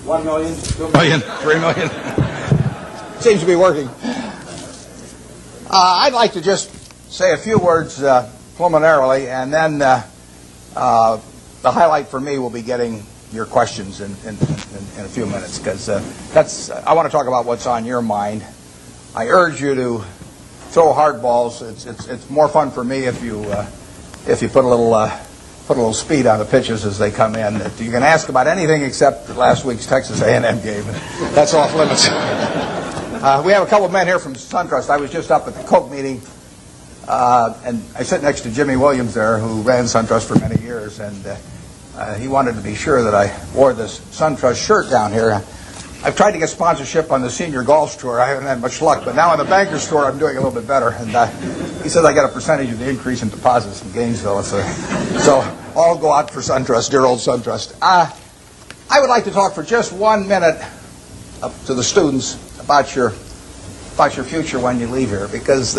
1 million, 2 million, 3 million. Seems to be working. I'd like to just say a few words preliminarily, and then the highlight for me will be getting your questions in a few minutes, because I want to talk about what's on your mind. I urge you to throw hard balls. It's more fun for me if you put a little speed on the pitches as they come in. You can ask about anything except last week's Texas A&M game. That's off limits. We have a couple of men here from SunTrust. I was just up at the Coke meeting, and I sit next to Jimmy Williams there, who ran SunTrust for many years, and he wanted to be sure that I wore this SunTrust shirt down here. I've tried to get sponsorship on the senior golf tour. I haven't had much luck, but now on the Bankers tour, I'm doing a little bit better. And he says I get a percentage of the increase in deposits from Gainesville. So I'll go out for SunTrust, dear old SunTrust. I would like to talk for just 1 minute to the students about your future when you leave here, because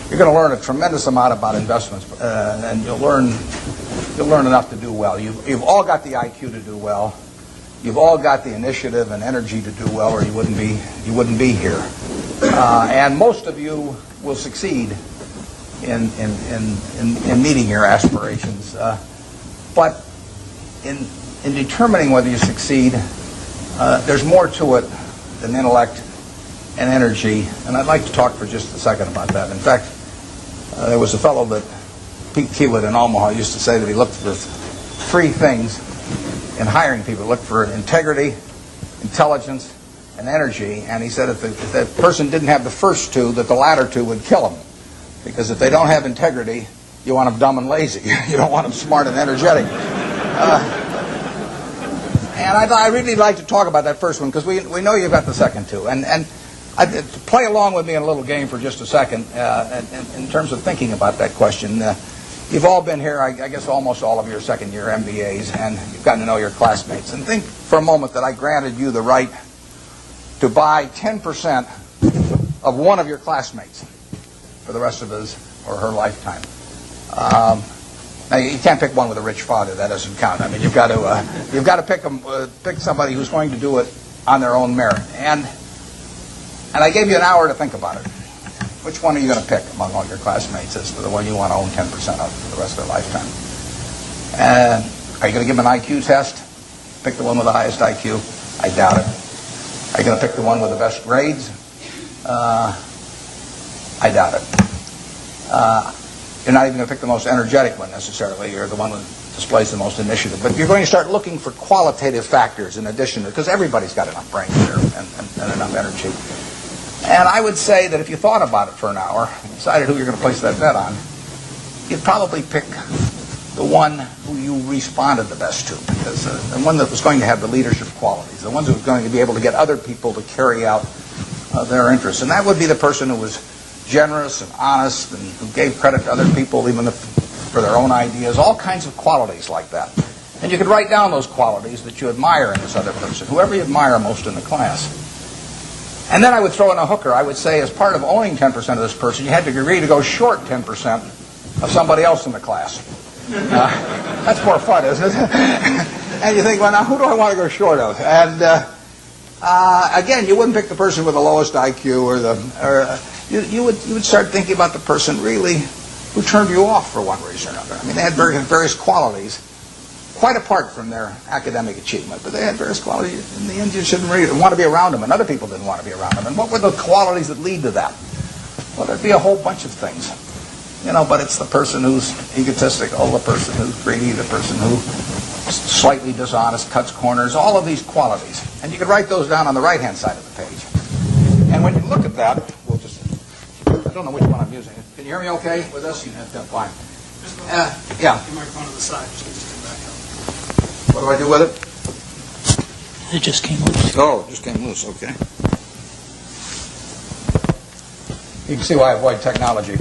you're going to learn a tremendous amount about investments, and you'll learn enough to do well. You've all got the IQ to do well. You've all got the initiative and energy to do well, or you wouldn't be here. And most of you will succeed in meeting your aspirations. But in determining whether you succeed, there's more to it than intellect and energy. And I'd like to talk for just a second about that. In fact, there was a fellow that Pete Keewood in Omaha used to say that he looked for 3 things in hiring people. Look for integrity, intelligence, and energy. And he said if the person didn't have the first 2, that the latter 2 would kill them. Because if they don't have integrity, you want them dumb and lazy. You don't want them smart and energetic. And I'd really like to talk about that first one, because we know you've got the second 2. And play along with me in a little game for just a second in terms of thinking about that question. You've all been here, I guess almost all of your second-year MBAs, and you've gotten to know your classmates. And think for a moment that I granted you the right to buy 10% of one of your classmates for the rest of his or her lifetime. Now you can't pick one with a rich father. That doesn't count. I mean, you've got to pick somebody who's going to do it on their own merit. And I gave you an hour to think about it. Which one are you going to pick among all your classmates as for the one you want to own 10% of for the rest of their lifetime? And are you going to give them an IQ test? Pick the one with the highest IQ? I doubt it. Are you going to pick the one with the best grades? I doubt it. You're not even going to pick the most energetic one necessarily. You're the one that displays the most initiative. But you're going to start looking for qualitative factors in addition to, because everybody's got enough brains here and enough energy. And I would say that if you thought about it for an hour and decided who you're going to place that bet on, you'd probably pick the one who you responded the best to, because the one that was going to have the leadership qualities, the one that was going to be able to get other people to carry out their interests. And that would be the person who was generous and honest and who gave credit to other people even for their own ideas, all kinds of qualities like that. And you could write down those qualities that you admire in this other person, whoever you admire most in the class. And then I would throw in a hooker. I would say as part of owning 10% of this person, you had to agree to go short 10% of somebody else in the class. That's more fun, isn't it? And you think, well, now who do I want to go short of? And again, you wouldn't pick the person with the lowest IQ you would start thinking about the person really who turned you off for one reason or another. I mean, they had various qualities, quite apart from their academic achievement, but they had various qualities. In the end, you shouldn't really want to be around them, and other people didn't want to be around them. And what were the qualities that lead to that? Well, there'd be a whole bunch of things. But it's the person who's egotistical, the person who's greedy, the person who's slightly dishonest, cuts corners, all of these qualities. And you could write those down on the right-hand side of the page. And when you look at that, I don't know which one I'm using. Can you hear me okay with this? That's fine. Yeah. Your microphone on the side. Just back up. What do I do with it? It just came loose. Oh, it just came loose. Okay. You can see why I avoid technology.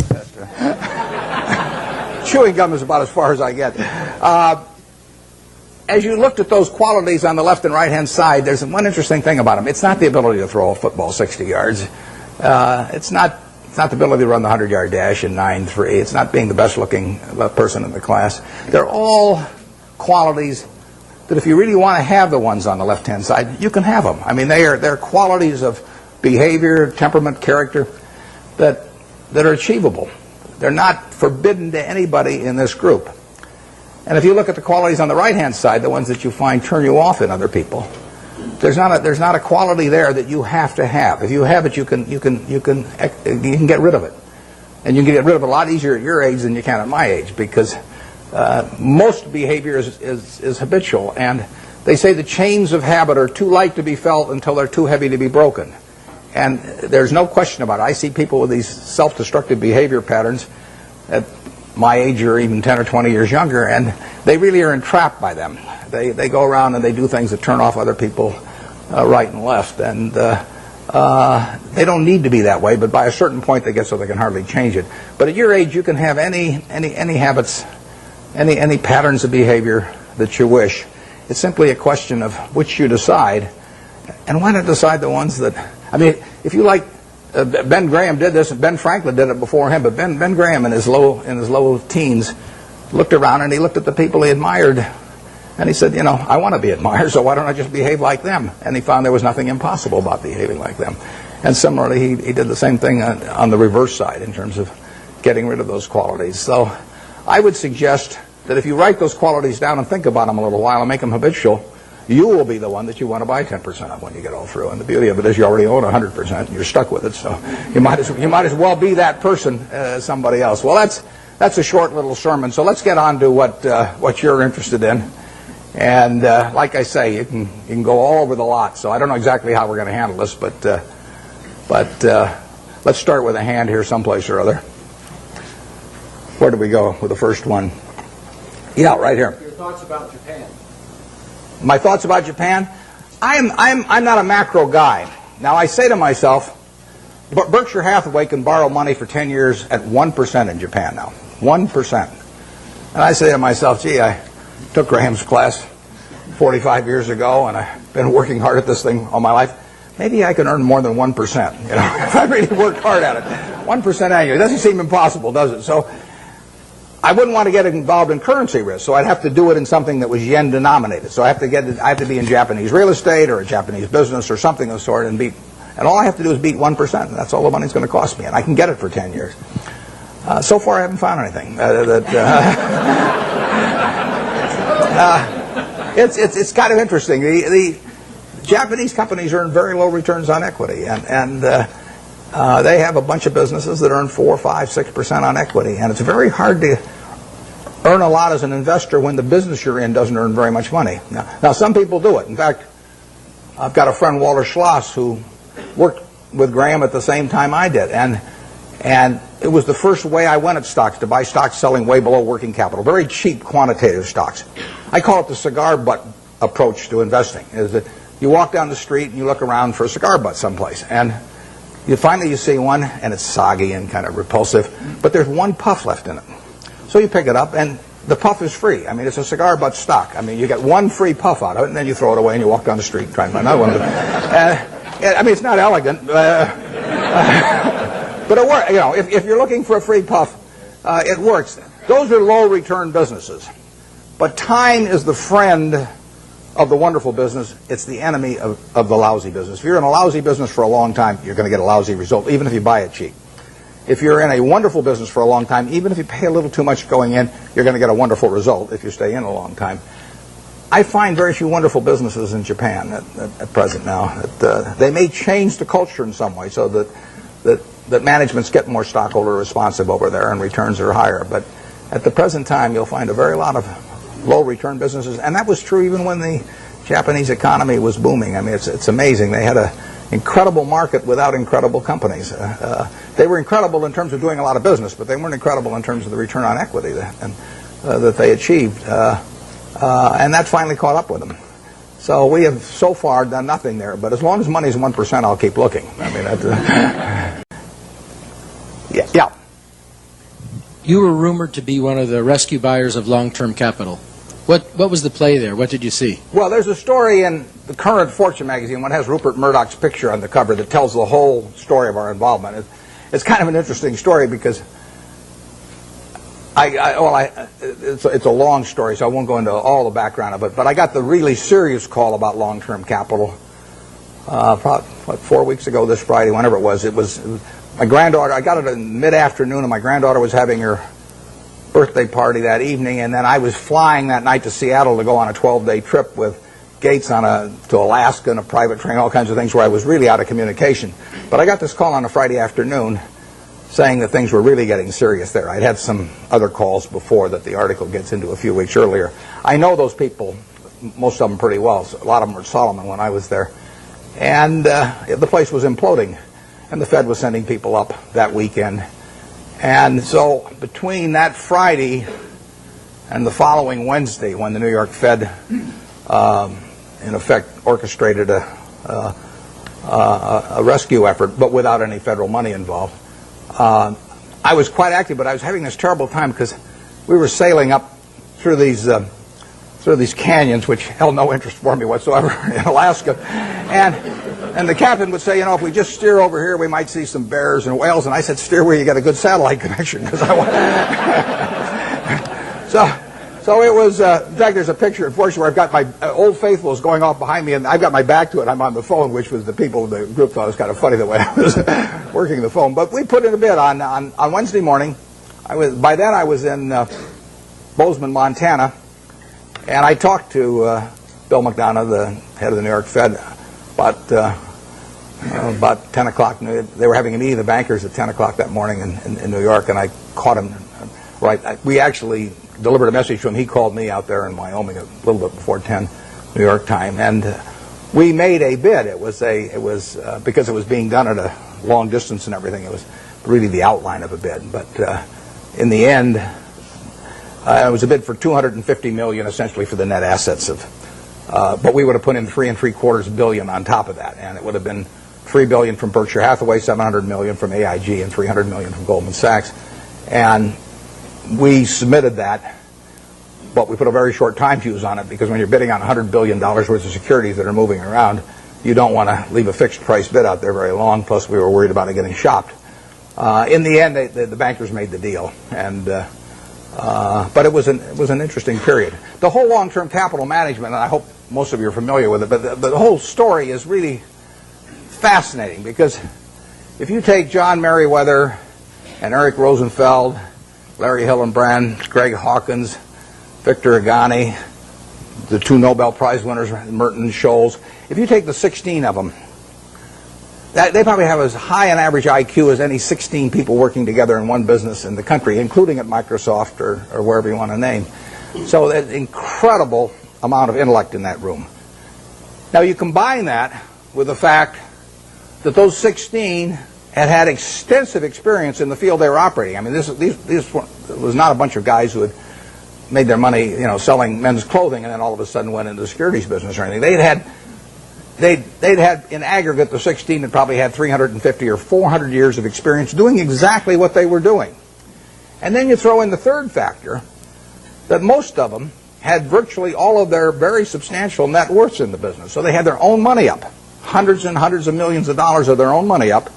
Chewing gum is about as far as I get. As you looked at those qualities on the left and right-hand side, there's one interesting thing about them. It's not the ability to throw a football 60 yards. It's not the ability to run the 100-yard dash in 9.3. It's not being the best-looking person in the class. They're all qualities that if you really want to have the ones on the left-hand side, you can have them. I mean, they're qualities of behavior, temperament, character that are achievable. They're not forbidden to anybody in this group. And if you look at the qualities on the right-hand side, the ones that you find turn you off in other people, there's not a quality there that you have to have. If you have it, you can get rid of it, and you can get rid of it a lot easier at your age than you can at my age, because most behavior is habitual, and they say the chains of habit are too light to be felt until they're too heavy to be broken. And there's no question about it. I see people with these self-destructive behavior patterns at my age or even 10 or 20 years younger, and they really are entrapped by them. They go around and they do things that turn off other people right and left, and they don't need to be that way, but by a certain point they get so they can hardly change it. But at your age, you can have any habits, any patterns of behavior that you wish. It's simply a question of which you decide, and why not decide the ones that, I mean, if you like, Ben Graham did this, and Ben Franklin did it before him, but Ben Graham in his low teens looked around and he looked at the people he admired, and he said, I want to be admired, so why don't I just behave like them? And he found there was nothing impossible about behaving like them. And similarly, he did the same thing on the reverse side in terms of getting rid of those qualities. So I would suggest that if you write those qualities down and think about them a little while and make them habitual, you will be the one that you want to buy 10% of when you get all through. And the beauty of it is you already own 100%, and you're stuck with it. So you might as well be that person as somebody else. Well, that's a short little sermon. So let's get on to what you're interested in. And like I say, you can go all over the lot. So I don't know exactly how we're going to handle this, but let's start with a hand here someplace or other. Where do we go with the first one? Yeah, right here. Your thoughts about Japan. My thoughts about Japan? I'm not a macro guy. Now, I say to myself, Berkshire Hathaway can borrow money for 10 years at 1% in Japan now. 1%. And I say to myself, gee, I took Graham's class 45 years ago, and I've been working hard at this thing all my life. Maybe I can earn more than 1%, if I really worked hard at it. 1% annually. It doesn't seem impossible, does it? So I wouldn't want to get involved in currency risk, so I'd have to do it in something that was yen denominated. So I have to be in Japanese real estate or a Japanese business or something of the sort, and all I have to do is beat 1%, and that's all the money's going to cost me, and I can get it for 10 years. So far, I haven't found anything it's kind of interesting. The Japanese companies earn very low returns on equity, and they have a bunch of businesses that earn 4%, 5%, 6% on equity, and it's very hard to earn a lot as an investor when the business you're in doesn't earn very much money. Now some people do it. In fact, I've got a friend, Walter Schloss, who worked with Graham at the same time I did, and it was the first way I went at stocks, to buy stocks selling way below working capital, very cheap quantitative stocks. I call it the cigar butt approach to investing, is that you walk down the street and you look around for a cigar butt someplace, and you see one, and it's soggy and kind of repulsive, but there's one puff left in it. So you pick it up, and the puff is free. I mean, it's a cigar butt stock. I mean, you get one free puff out of it, and then you throw it away, and you walk down the street and try and find another one. I mean, it's not elegant, but it works. If you're looking for a free puff, it works. Those are low-return businesses. But time is the friend of the wonderful business. It's the enemy of the lousy business. If you're in a lousy business for a long time, you're going to get a lousy result, even if you buy it cheap. If you're in a wonderful business for a long time, even if you pay a little too much going in, you're going to get a wonderful result if you stay in a long time. I find very few wonderful businesses in Japan at present now. They may change the culture in some way so that managements get more stockholder responsive over there and returns are higher. But at the present time, you'll find a very lot of low-return businesses, and that was true even when the Japanese economy was booming. I mean, it's amazing. They had an incredible market without incredible companies. They were incredible in terms of doing a lot of business, but they weren't incredible in terms of the return on equity that they achieved. And that finally caught up with them. So we have so far done nothing there, but as long as money's 1%, I'll keep looking. I mean, yeah. You were rumored to be one of the rescue buyers of long-term capital. What was the play there? What did you see? Well, there's a story in the current Fortune magazine, one has Rupert Murdoch's picture on the cover, that tells the whole story of our involvement. It's kind of an interesting story because It's a long story, so I won't go into all the background of it. But I got the really serious call about long-term capital probably 4 weeks ago this Friday, whenever it was. It was my granddaughter. I got it in mid-afternoon, and my granddaughter was having her birthday party that evening, and then I was flying that night to Seattle to go on a 12-day trip with Gates to Alaska in a private train, all kinds of things where I was really out of communication. But I got this call on a Friday afternoon saying that things were really getting serious there. I'd had some other calls before that the article gets into a few weeks earlier. I know those people, most of them pretty well. A lot of them were at Solomon when I was there. And the place was imploding, and the Fed was sending people up that weekend. And so between that Friday and the following Wednesday, when the New York Fed, in effect, orchestrated a rescue effort, but without any federal money involved, I was quite active, but I was having this terrible time because we were sailing up through these canyons, which held no interest for me whatsoever, in Alaska. And the captain would say, if we just steer over here, we might see some bears and whales. And I said, steer where you get a good satellite connection. Because I want. So it was, in fact, there's a picture, unfortunately, where I've got my Old Faithfuls going off behind me, and I've got my back to it. I'm on the phone, which was the people in the group thought it was kind of funny the way I was working the phone. But we put in a bid on Wednesday morning. By then I was in Bozeman, Montana, and I talked to Bill McDonough, the head of the New York Fed, about 10 o'clock. They were having a meeting of the bankers at 10 o'clock that morning in New York, and I caught him. We actually delivered a message to him. He called me out there in Wyoming a little bit before 10 New York time, and we made a bid. It was because it was being done at a long distance and everything. It was really the outline of a bid, but in the end, it was a bid for $250 million, essentially for the net assets of. But we would have put in $3.75 billion on top of that, and it would have been $3 billion from Berkshire Hathaway, $700 million from AIG, and $300 million from Goldman Sachs. And we submitted that, but we put a very short time fuse on it because when you're bidding on $100 billion worth of securities that are moving around, you don't want to leave a fixed price bid out there very long. Plus, we were worried about it getting shopped. In the end, the bankers made the deal, and. But it was an interesting period. The whole long-term capital management, and I hope most of you are familiar with it, but the whole story is really fascinating because if you take John Merriweather and Eric Rosenfeld, Larry Hillenbrand, Greg Hawkins, Victor Agani, the two Nobel Prize winners, Merton and Scholes, if you take the 16 of them, they probably have as high an average IQ as any 16 people working together in one business in the country, including at Microsoft or wherever you want to name. So there's an incredible amount of intellect in that room. Now you combine that with the fact that those 16 had extensive experience in the field they were operating. I mean, this was not a bunch of guys who had made their money, selling men's clothing and then all of a sudden went into the securities business or anything. They'd had, in aggregate, the 16 had probably had 350 or 400 years of experience doing exactly what they were doing. And then you throw in the third factor, that most of them had virtually all of their very substantial net worths in the business. So they had their own money up, hundreds and hundreds of millions of dollars of their own money up,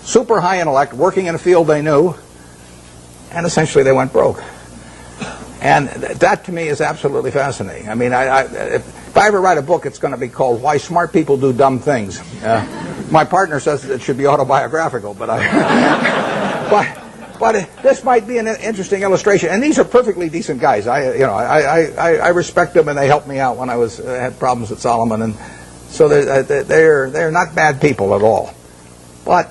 super high intellect, working in a field they knew, and essentially they went broke. And that, to me, is absolutely fascinating. I mean, if I ever write a book, it's going to be called Why Smart People Do Dumb Things. My partner says it should be autobiographical, but this might be an interesting illustration. And these are perfectly decent guys. I respect them, and they helped me out when I had problems at Solomon, and so they're not bad people at all. But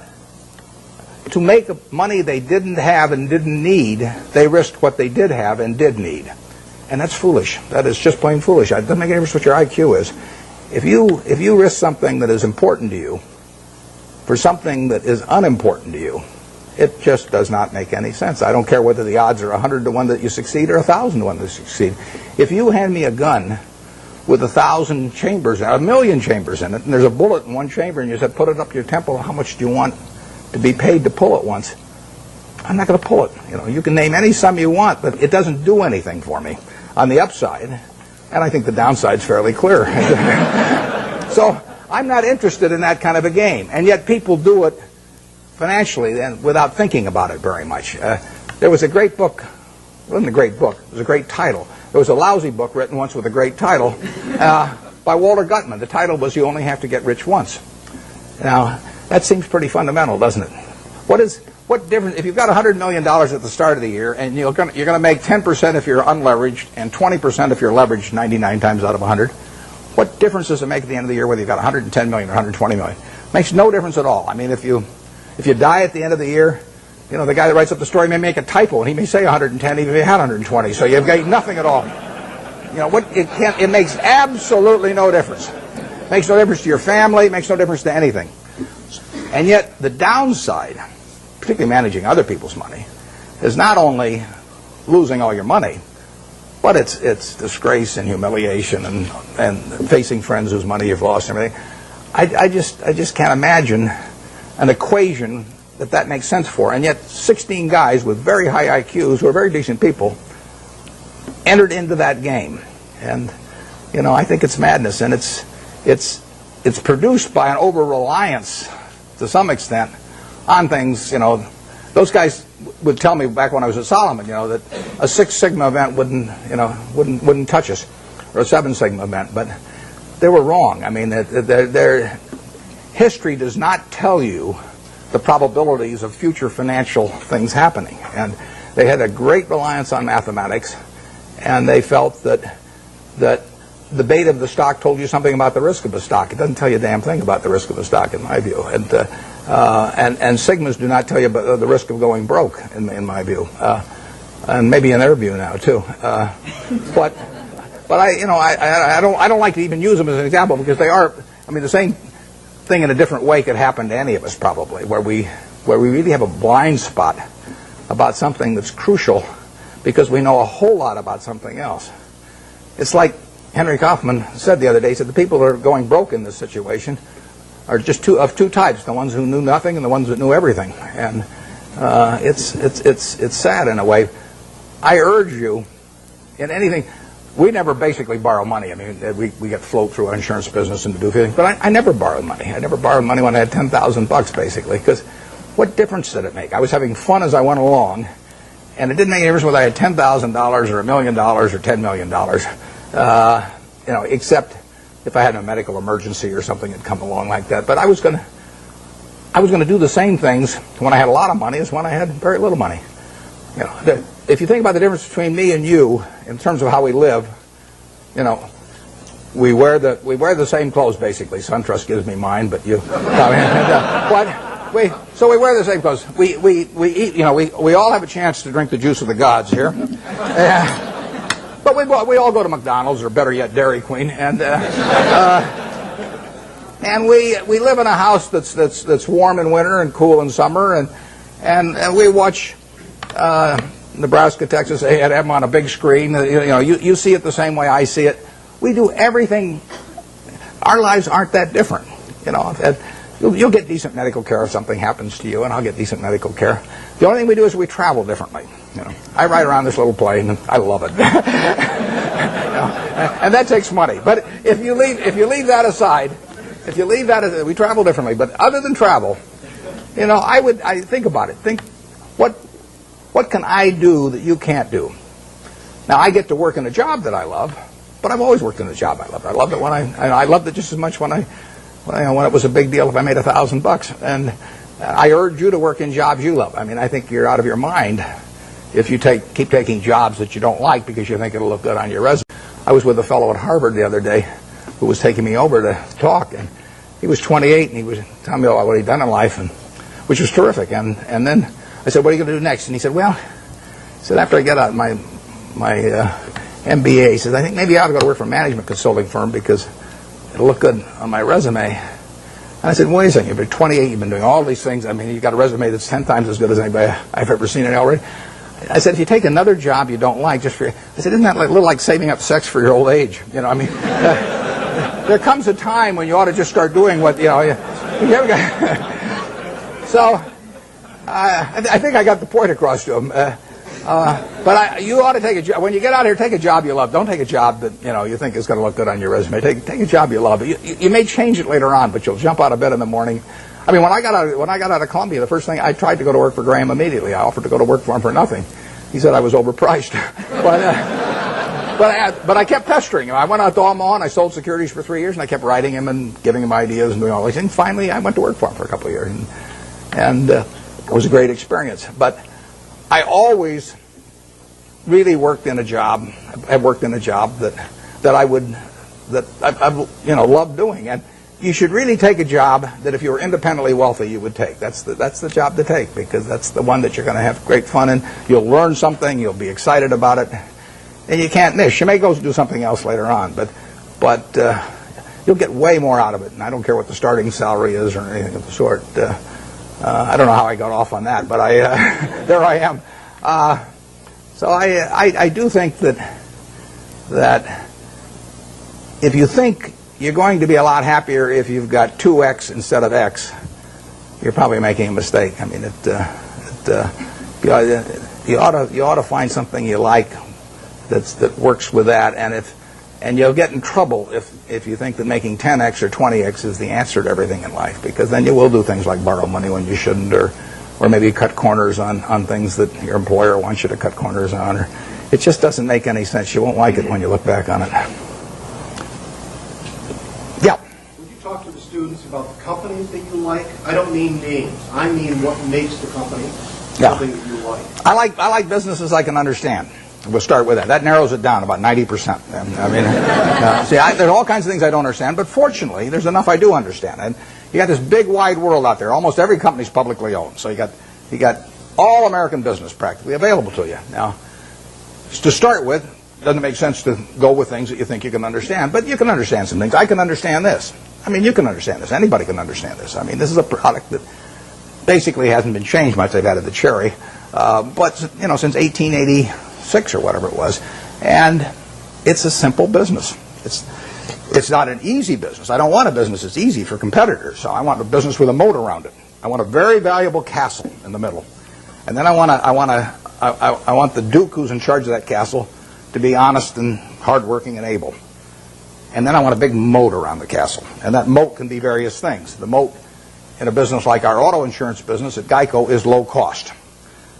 to make money they didn't have and didn't need, they risked what they did have and did need. And that's foolish. That is just plain foolish. It doesn't make any difference what your IQ is. If you risk something that is important to you for something that is unimportant to you, it just does not make any sense. I don't care whether the odds are 100 to 1 that you succeed or 1,000 to 1 that you succeed. If you hand me a gun with 1,000 chambers, 1,000,000 chambers in it, and there's a bullet in one chamber, and you said, put it up to your temple, how much do you want to be paid to pull it once? I'm not going to pull it. You can name any sum you want, but it doesn't do anything for me on the upside, and I think the downside's fairly clear. So I'm not interested in that kind of a game, and yet people do it financially and without thinking about it very much. There was a great book It wasn't a great book. It was a great title. There was a lousy book written once with a great title by Walter Gutman. The title was You Only Have to Get Rich Once. Now, that seems pretty fundamental, doesn't it? What difference, if you've got $100 million at the start of the year, and you're going to make 10% if you're unleveraged and 20% if you're leveraged 99 times out of 100, what difference does it make at the end of the year whether you've got 110 million or 120 million? Makes no difference at all. I mean, if you die at the end of the year, you know, the guy that writes up the story may make a typo, and he may say 110 even if he had 120, so you've got nothing at all. You know, it makes absolutely no difference. It makes no difference to your family, it makes no difference to anything. And yet, the downside, particularly managing other people's money, is not only losing all your money, but it's disgrace and humiliation and facing friends whose money you've lost and everything. I just can't imagine an equation that makes sense for. And yet 16 guys with very high IQs who are very decent people entered into that game. And, you know, I think it's madness. And it's produced by an over-reliance, to some extent, on things. You know, those guys would tell me back when I was at Solomon, you know, that a 6 Sigma event wouldn't touch us, or a 7 Sigma event. But they were wrong. I mean, their history does not tell you the probabilities of future financial things happening. And they had a great reliance on mathematics, and they felt that the beta of the stock told you something about the risk of the stock. It doesn't tell you a damn thing about the risk of the stock, in my view. And Sigmas do not tell you about the risk of going broke, in my view, and maybe in their view now too. But I don't like to even use them as an example, because they are. I mean, the same thing in a different way could happen to any of us, probably, where we really have a blind spot about something that's crucial because we know a whole lot about something else. It's like Henry Kaufman said the other day. He said the people who are going broke in this situation are just of two types: the ones who knew nothing and the ones that knew everything. And it's sad in a way. I urge you, in anything. We never basically borrow money. I mean, we get float through our insurance business and to do things. But I never borrowed money. I never borrowed money when I had $10,000 basically, because what difference did it make? I was having fun as I went along, and it didn't make any difference whether I had $10,000 or $1 million or $10 million. You know, except if I had a medical emergency or something had come along like that. But I was going to do the same things when I had a lot of money as when I had very little money. You know, if you think about the difference between me and you in terms of how we live, you know, we wear the same clothes basically. SunTrust gives me mine, but you. So we wear the same clothes. We eat. You know, we all have a chance to drink the juice of the gods here. But we all go to McDonald's, or better yet, Dairy Queen, and we live in a house that's warm in winter and cool in summer, and we watch Nebraska, Texas. They have them on a big screen. You see it the same way I see it. We do everything. Our lives aren't that different. You know, you'll get decent medical care if something happens to you, and I'll get decent medical care. The only thing we do is we travel differently. You know, I ride around this little plane, and I love it. And that takes money. But if you leave that aside, we travel differently. But other than travel, you know, I think about it. Think what can I do that you can't do? Now, I get to work in a job that I love, but I've always worked in a job I loved. I loved it I loved it just as much when it was a big deal if I made $1,000. And I urge you to work in jobs you love. I mean, I think you're out of your mind if you keep taking jobs that you don't like because you think it'll look good on your resume. I was with a fellow at Harvard the other day who was taking me over to talk, and he was 28, and he was telling me what he'd done in life, which was terrific. And then I said, "What are you going to do next?" And he said, "Well," he said, "after I get out my MBA," he says, "I think maybe I ought to go to work for a management consulting firm because it'll look good on my resume." And I said, "Wait a second, you've been 28, you've been doing all these things. I mean, you've got a resume that's 10 times as good as anybody I've ever seen it already." I said, "If you take another job you don't like, I said, isn't that a little like saving up sex for your old age? You know, I mean, there comes a time when you ought to just start doing what, you know." So, I think I got the point across to him. But you ought to take a job. When you get out here, take a job you love. Don't take a job that you think is going to look good on your resume. Take a job you love. You may change it later on, but you'll jump out of bed in the morning. I mean, when I got out of Columbia, the first thing I tried to go to work for Graham immediately. I offered to go to work for him for nothing, He said I was overpriced. But I kept pestering him. I went out to Omaha and I sold securities for 3 years, and I kept writing him and giving him ideas and doing all these things. Finally, I went to work for him for a couple of years, and it was a great experience. But I always really worked in a job. I worked in a job that I loved doing. And you should really take a job that if you were independently wealthy, you would take. That's the job to take, because that's the one that you're going to have great fun in. You'll learn something. You'll be excited about it. And you can't miss. You may go do something else later on, but you'll get way more out of it. And I don't care what the starting salary is or anything of the sort. I don't know how I got off on that, but there I am. So I do think that if you think you're going to be a lot happier if you've got 2x instead of x, you're probably making a mistake. I mean, you ought to find something you like that works with that, and you'll get in trouble if you think that making 10x or 20x is the answer to everything in life, because then you will do things like borrow money when you shouldn't, or maybe cut corners on things that your employer wants you to cut corners on. Or it just doesn't make any sense. You won't like it when you look back on it. Yeah. Would you talk to the students about the companies that you like? I don't mean names. I mean what makes the company something that you like. I like businesses I can understand. We'll start with that. That narrows it down about 90%. I mean, there's all kinds of things I don't understand, but fortunately, there's enough I do understand. And you got this big, wide world out there. Almost every company's publicly owned, so you got all American business practically available to you. Now, to start with, it doesn't make sense to go with things that you think you can understand, but you can understand some things. I can understand this. I mean, you can understand this. Anybody can understand this. I mean, this is a product that basically hasn't been changed much. They've added the cherry, but since 1886 or whatever it was, and it's a simple business. It's not an easy business. I don't want a business that's easy for competitors. So I want a business with a moat around it. I want a very valuable castle in the middle, and then I want the duke who's in charge of that castle to be honest and hardworking and able. And then I want a big moat around the castle, and that moat can be various things. The moat in a business like our auto insurance business at GEICO is low cost.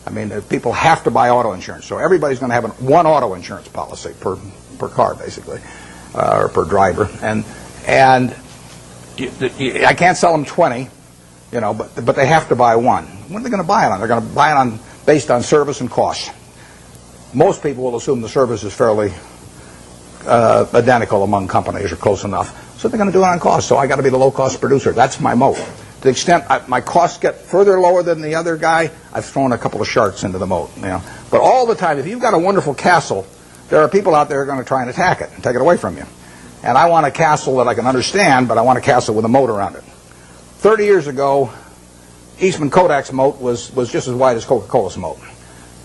I mean, people have to buy auto insurance, so everybody's going to have one auto insurance policy per car, basically, or per driver. And I can't sell them 20, but they have to buy one. What are they going to buy it on? They're going to buy it based on service and cost. Most people will assume the service is fairly identical among companies or close enough, so they're going to do it on cost. So I got to be the low-cost producer. That's my moat. To the extent my costs get further lower than the other guy, I've thrown a couple of sharks into the moat. But all the time, if you've got a wonderful castle, there are people out there who are going to try and attack it and take it away from you. And I want a castle that I can understand, but I want a castle with a moat around it. 30 years ago, Eastman Kodak's moat was just as wide as Coca-Cola's moat.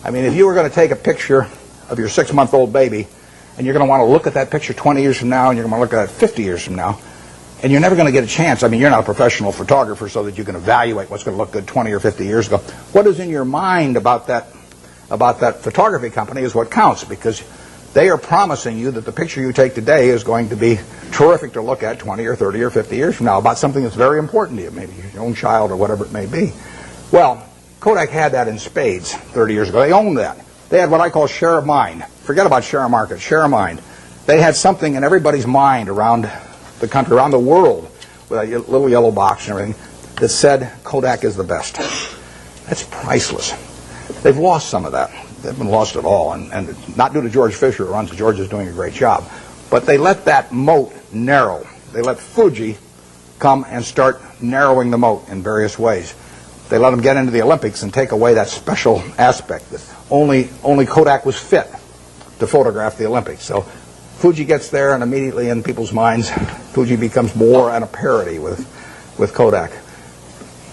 I mean, if you were going to take a picture of your 6-month-old baby, and you're going to want to look at that picture 20 years from now, and you're going to want to look at it 50 years from now, and you're never going to get a chance. I mean, you're not a professional photographer so that you can evaluate what's going to look good 20 or 50 years ago. What is in your mind about that photography company is what counts, because they are promising you that the picture you take today is going to be terrific to look at 20 or 30 or 50 years from now about something that's very important to you, maybe your own child or whatever it may be. Well, Kodak had that in spades 30 years ago. They owned that. They had what I call share of mind. Forget about share of market, share of mind. They had something in everybody's mind around the country, around the world, with a little yellow box and everything, that said Kodak is the best. That's priceless. They've lost some of that. They haven't lost it all, and not due to George Fisher, who runs it. George is doing a great job. But they let that moat narrow. They let Fuji come and start narrowing the moat in various ways. They let them get into the Olympics and take away that special aspect that only Kodak was fit to photograph the Olympics. So Fuji gets there, and immediately in people's minds, Fuji becomes more and a parity with Kodak.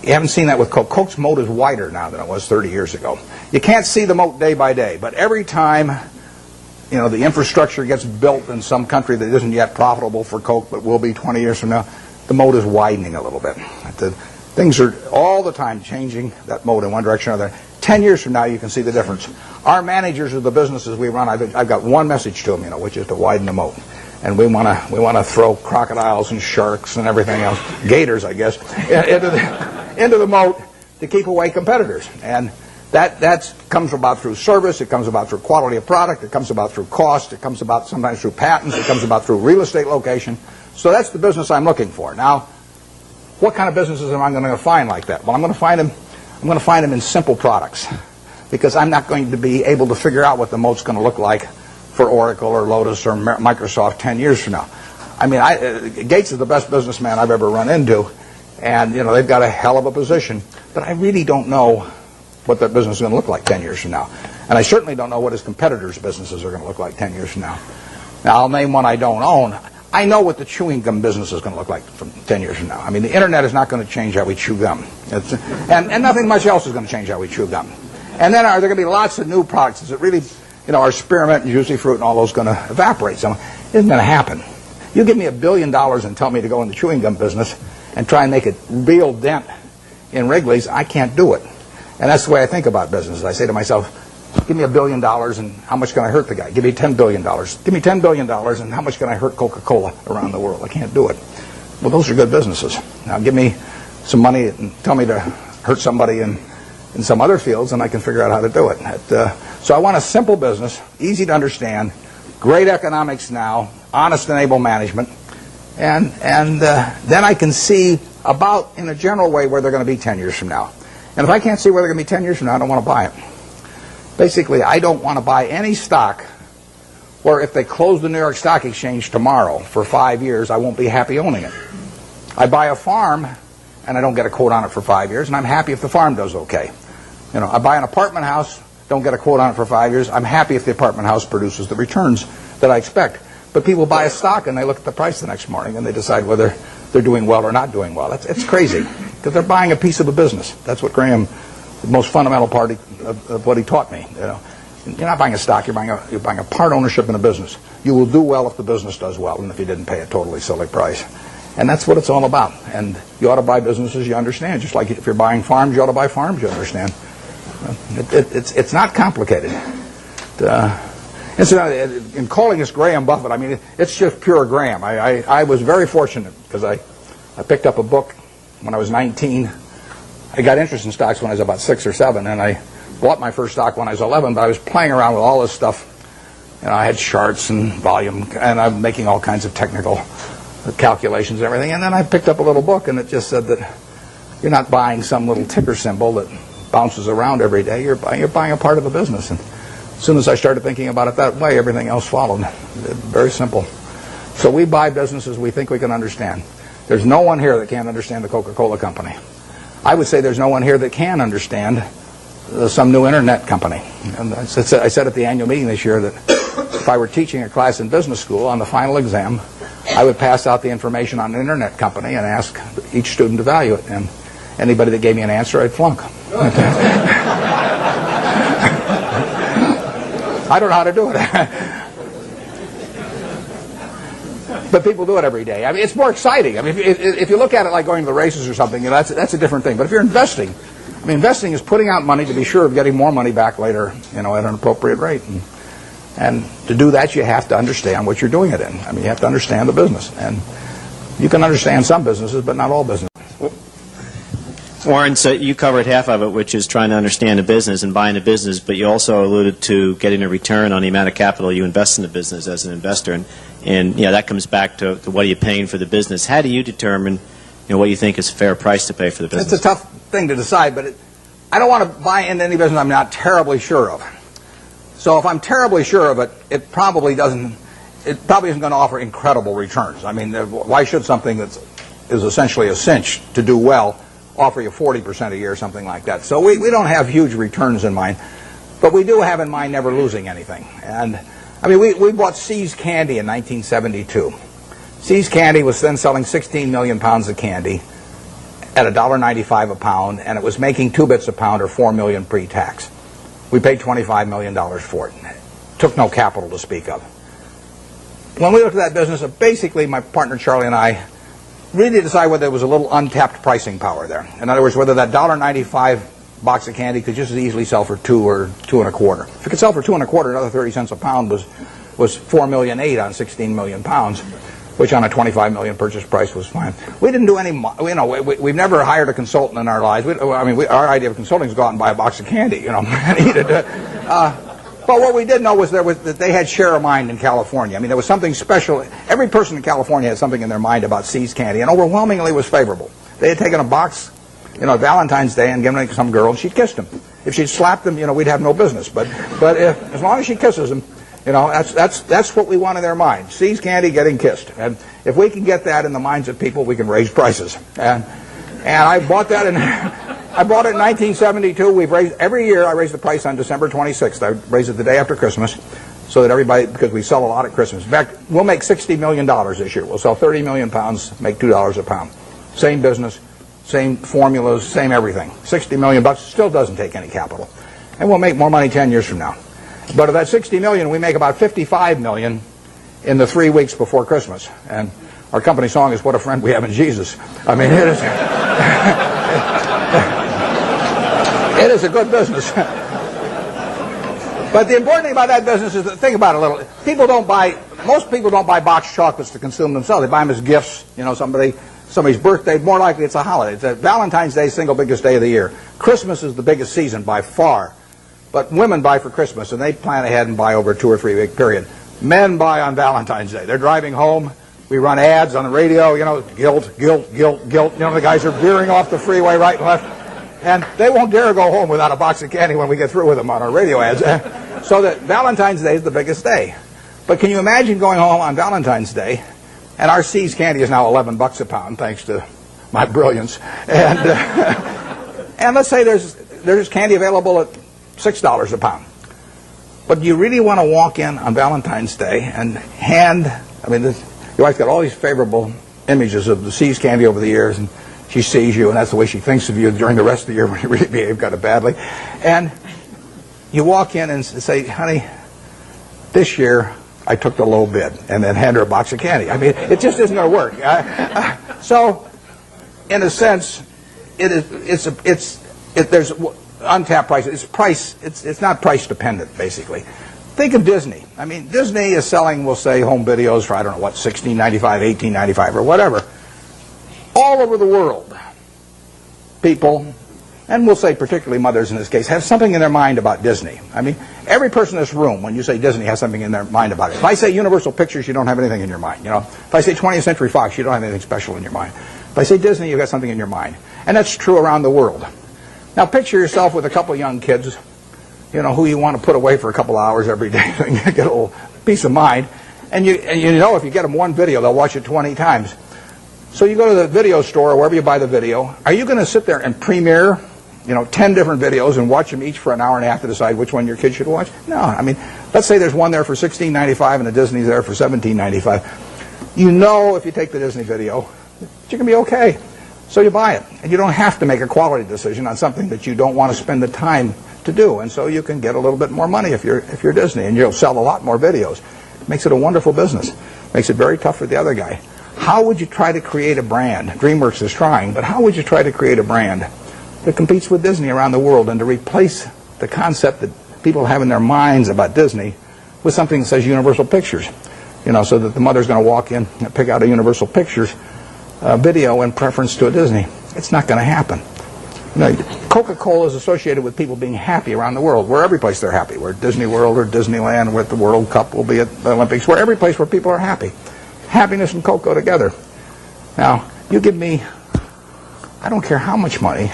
You haven't seen that with Coke. Coke's moat is wider now than it was 30 years ago. You can't see the moat day by day, but every time the infrastructure gets built in some country that isn't yet profitable for Coke but will be 20 years from now, the moat is widening a little bit. Things are all the time changing that moat in one direction or another. 10 years from now, you can see the difference. Our managers of the businesses we run, I've got one message to them, which is to widen the moat. And we want to throw crocodiles and sharks and everything else, gators, I guess, into the moat to keep away competitors. And That comes about through service, it comes about through quality of product, it comes about through cost, it comes about sometimes through patents, it comes about through real estate location. So that's the business I'm looking for. Now, what kind of businesses am I going to find like that? Well, I'm going to find them in simple products, because I'm not going to be able to figure out what the moat's going to look like for Oracle or Lotus or Microsoft 10 years from now. I mean, Gates is the best businessman I've ever run into, and they've got a hell of a position, but I really don't know what that business is going to look like 10 years from now. And I certainly don't know what his competitors' businesses are going to look like 10 years from now. Now, I'll name one I don't own. I know what the chewing gum business is going to look like from 10 years from now. I mean, the internet is not going to change how we chew gum. And nothing much else is going to change how we chew gum. And then are there going to be lots of new products? Is it really, our spearmint and juicy fruit and all those going to evaporate? So it isn't going to happen. You give me $1 billion and tell me to go in the chewing gum business and try and make a real dent in Wrigley's, I can't do it. And that's the way I think about business. I say to myself, give me $1 billion and how much can I hurt the guy? Give me $10 billion. Give me $10 billion and how much can I hurt Coca-Cola around the world? I can't do it. Well, those are good businesses. Now give me some money and tell me to hurt somebody in some other fields and I can figure out how to do it. So I want a simple business, easy to understand, great economics now, honest and able management, and then I can see about, in a general way, where they're going to be 10 years from now. And if I can't see where they're going to be 10 years from now, I don't want to buy it. Basically, I don't want to buy any stock where if they close the New York Stock Exchange tomorrow for 5 years, I won't be happy owning it. I buy a farm, and I don't get a quote on it for 5 years, and I'm happy if the farm does okay. I buy an apartment house, don't get a quote on it for 5 years, I'm happy if the apartment house produces the returns that I expect. But people buy a stock, and they look at the price the next morning, and they decide whether they're doing well or not doing well. It's crazy, because they're buying a piece of a business. That's what Graham, the most fundamental part of what he taught me. You're not buying a stock, you're buying a part ownership in a business. You will do well if the business does well, and if you didn't pay a totally silly price. And that's what it's all about. And you ought to buy businesses you understand. Just like if you're buying farms, you ought to buy farms you understand. It's not complicated. Incidentally, in calling this Graham Buffett, I mean, it's just pure Graham. I was very fortunate because I picked up a book when I was 19. I got interested in stocks when I was about 6 or 7, and I bought my first stock when I was 11, but I was playing around with all this stuff. I had charts and volume, and I'm making all kinds of technical calculations and everything. And then I picked up a little book, and it just said that you're not buying some little ticker symbol that bounces around every day. You're buying a part of a business. And as soon as I started thinking about it that way, everything else followed. Very simple. So we buy businesses we think we can understand. There's no one here that can't understand the Coca-Cola company. I would say there's no one here that can understand some new internet company. And I said at the annual meeting this year that if I were teaching a class in business school, on the final exam, I would pass out the information on an internet company and ask each student to value it. And anybody that gave me an answer, I'd flunk. I don't know how to do it. But people do it every day. I mean, it's more exciting. I mean, if you look at it like going to the races or something, that's a different thing. But if you're investing, I mean, investing is putting out money to be sure of getting more money back later, at an appropriate rate. And to do that, you have to understand what you're doing it in. I mean, you have to understand the business. And you can understand some businesses, but not all businesses. Warren, so you covered half of it, which is trying to understand a business and buying a business, but you also alluded to getting a return on the amount of capital you invest in the business as an investor. And that comes back to what are you paying for the business. How do you determine what you think is a fair price to pay for the business? It's a tough thing to decide, but I don't want to buy into any business I'm not terribly sure of. So if I'm terribly sure of it, it probably isn't going to offer incredible returns. I mean, why should something that is essentially a cinch to do well offer you 40% a year or something like that? So we don't have huge returns in mind, but we do have in mind never losing anything. And I mean, we bought See's Candy in 1972. See's Candy was then selling 16 million pounds of candy at $1.95 a pound, and it was making 2 bits a pound or $4 million pre-tax. We paid $25 million for it. Took no capital to speak of. When we looked at that business, basically my partner Charlie and I really decided whether there was a little untapped pricing power there. In other words, whether that $1.95 box of candy could just as easily sell for $2 or $2.25. If it could sell for $2.25, another 30 cents a pound was $4.8 million on 16 million pounds. which on a $25 million purchase price was fine. We didn't do any, we've never hired a consultant in our lives. Our idea of consulting is go out and buy a box of candy, and eat it. But what we did know was that they had share of mind in California. I mean, there was something special. Every person in California had something in their mind about See's candy, and overwhelmingly was favorable. They had taken a box, Valentine's Day, and given it to some girl, and she'd kissed him. If she'd slapped him, we'd have no business. But as long as she kisses him, that's what we want in their mind. See's candy, getting kissed. And if we can get that in the minds of people, we can raise prices. And I bought that I bought it in 1972. We've raised every year. I raise the price on December 26th. I raise it the day after Christmas, so that everybody, because we sell a lot at Christmas. In fact, we'll make $60 million this year. We'll sell 30 million pounds, make $2 a pound. Same business, same formulas, same everything. $60 million still doesn't take any capital, and we'll make more money 10 years from now. But of that $60 million, we make about $55 million in the 3 weeks before Christmas. And our company song is "What a Friend We Have in Jesus." I mean, it is. It is a good business. But the important thing about that business is that, think about it a little. Most people don't buy boxed chocolates to consume themselves. They buy them as gifts. Somebody's birthday. More likely it's a holiday. It's Valentine's Day, single biggest day of the year. Christmas is the biggest season by far. But women buy for Christmas, and they plan ahead and buy over a 2 or 3 week period. Men buy on Valentine's Day. They're driving home. We run ads on the radio, guilt. The guys are veering off the freeway right and left. And they won't dare go home without a box of candy when we get through with them on our radio ads. So that Valentine's Day is the biggest day. But can you imagine going home on Valentine's Day, and our See's candy is now $11 a pound, thanks to my brilliance. And let's say there's candy available at $6 a pound. But do you really want to walk in on Valentine's Day and your wife's got all these favorable images of the See's candy over the years, and she sees you, and that's the way she thinks of you during the rest of the year when you really behave kind of badly. And you walk in and say, "Honey, this year I took the low bid," and then hand her a box of candy. I mean, it just isn't going to work. So, in a sense, there's untapped price. It's not price dependent, basically. Think of Disney. I mean, Disney is selling, we'll say, home videos for, $16.95, $18.95, or whatever. All over the world, people, and we'll say particularly mothers in this case, have something in their mind about Disney. I mean, every person in this room, when you say Disney, has something in their mind about it. If I say Universal Pictures, you don't have anything in your mind. If I say 20th Century Fox, you don't have anything special in your mind. If I say Disney, you've got something in your mind. And that's true around the world. Now, picture yourself with a couple of young kids, who you want to put away for a couple hours every day so you get a little peace of mind. And if you get them one video, they'll watch it 20 times. So you go to the video store or wherever you buy the video. Are you going to sit there and premiere, 10 different videos and watch them each for an hour and a half to decide which one your kid should watch? No. I mean, let's say there's one there for $16.95 and the Disney's there for $17.95. If you take the Disney video, you're going to be okay. So you buy it. And you don't have to make a quality decision on something that you don't want to spend the time to do. And so you can get a little bit more money if you're Disney, and you'll sell a lot more videos. It makes it a wonderful business. Makes it very tough for the other guy. How would you try to create a brand? DreamWorks is trying, but how would you try to create a brand that competes with Disney around the world and to replace the concept that people have in their minds about Disney with something that says Universal Pictures? So that the mother's going to walk in and pick out a Universal Pictures video in preference to a Disney. It's not going to happen. Coca-Cola is associated with people being happy around the world. We're every place they're happy. We're at Disney World or Disneyland. We're at the World Cup. We'll be at the Olympics. We're every place where people are happy. Happiness and Coke go together. Now, you give me, I don't care how much money,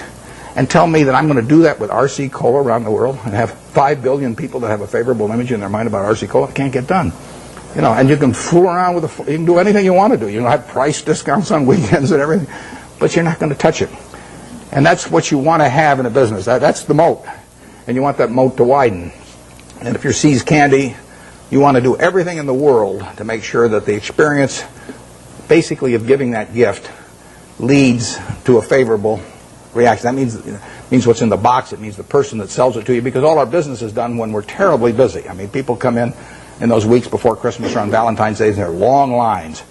and tell me that I'm going to do that with RC Cola around the world and have 5 billion people that have a favorable image in their mind about RC Cola. It can't get done. And you can fool around with you can do anything you want to do. You can have price discounts on weekends and everything, but you're not going to touch it. And that's what you want to have in a business. That's the moat. And you want that moat to widen. And if you're See's Candy, you want to do everything in the world to make sure that the experience, basically, of giving that gift leads to a favorable reaction. That means what's in the box. It means the person that sells it to you, because all our business is done when we're terribly busy. I mean, people come in those weeks before Christmas or on Valentine's Day, and there are long lines.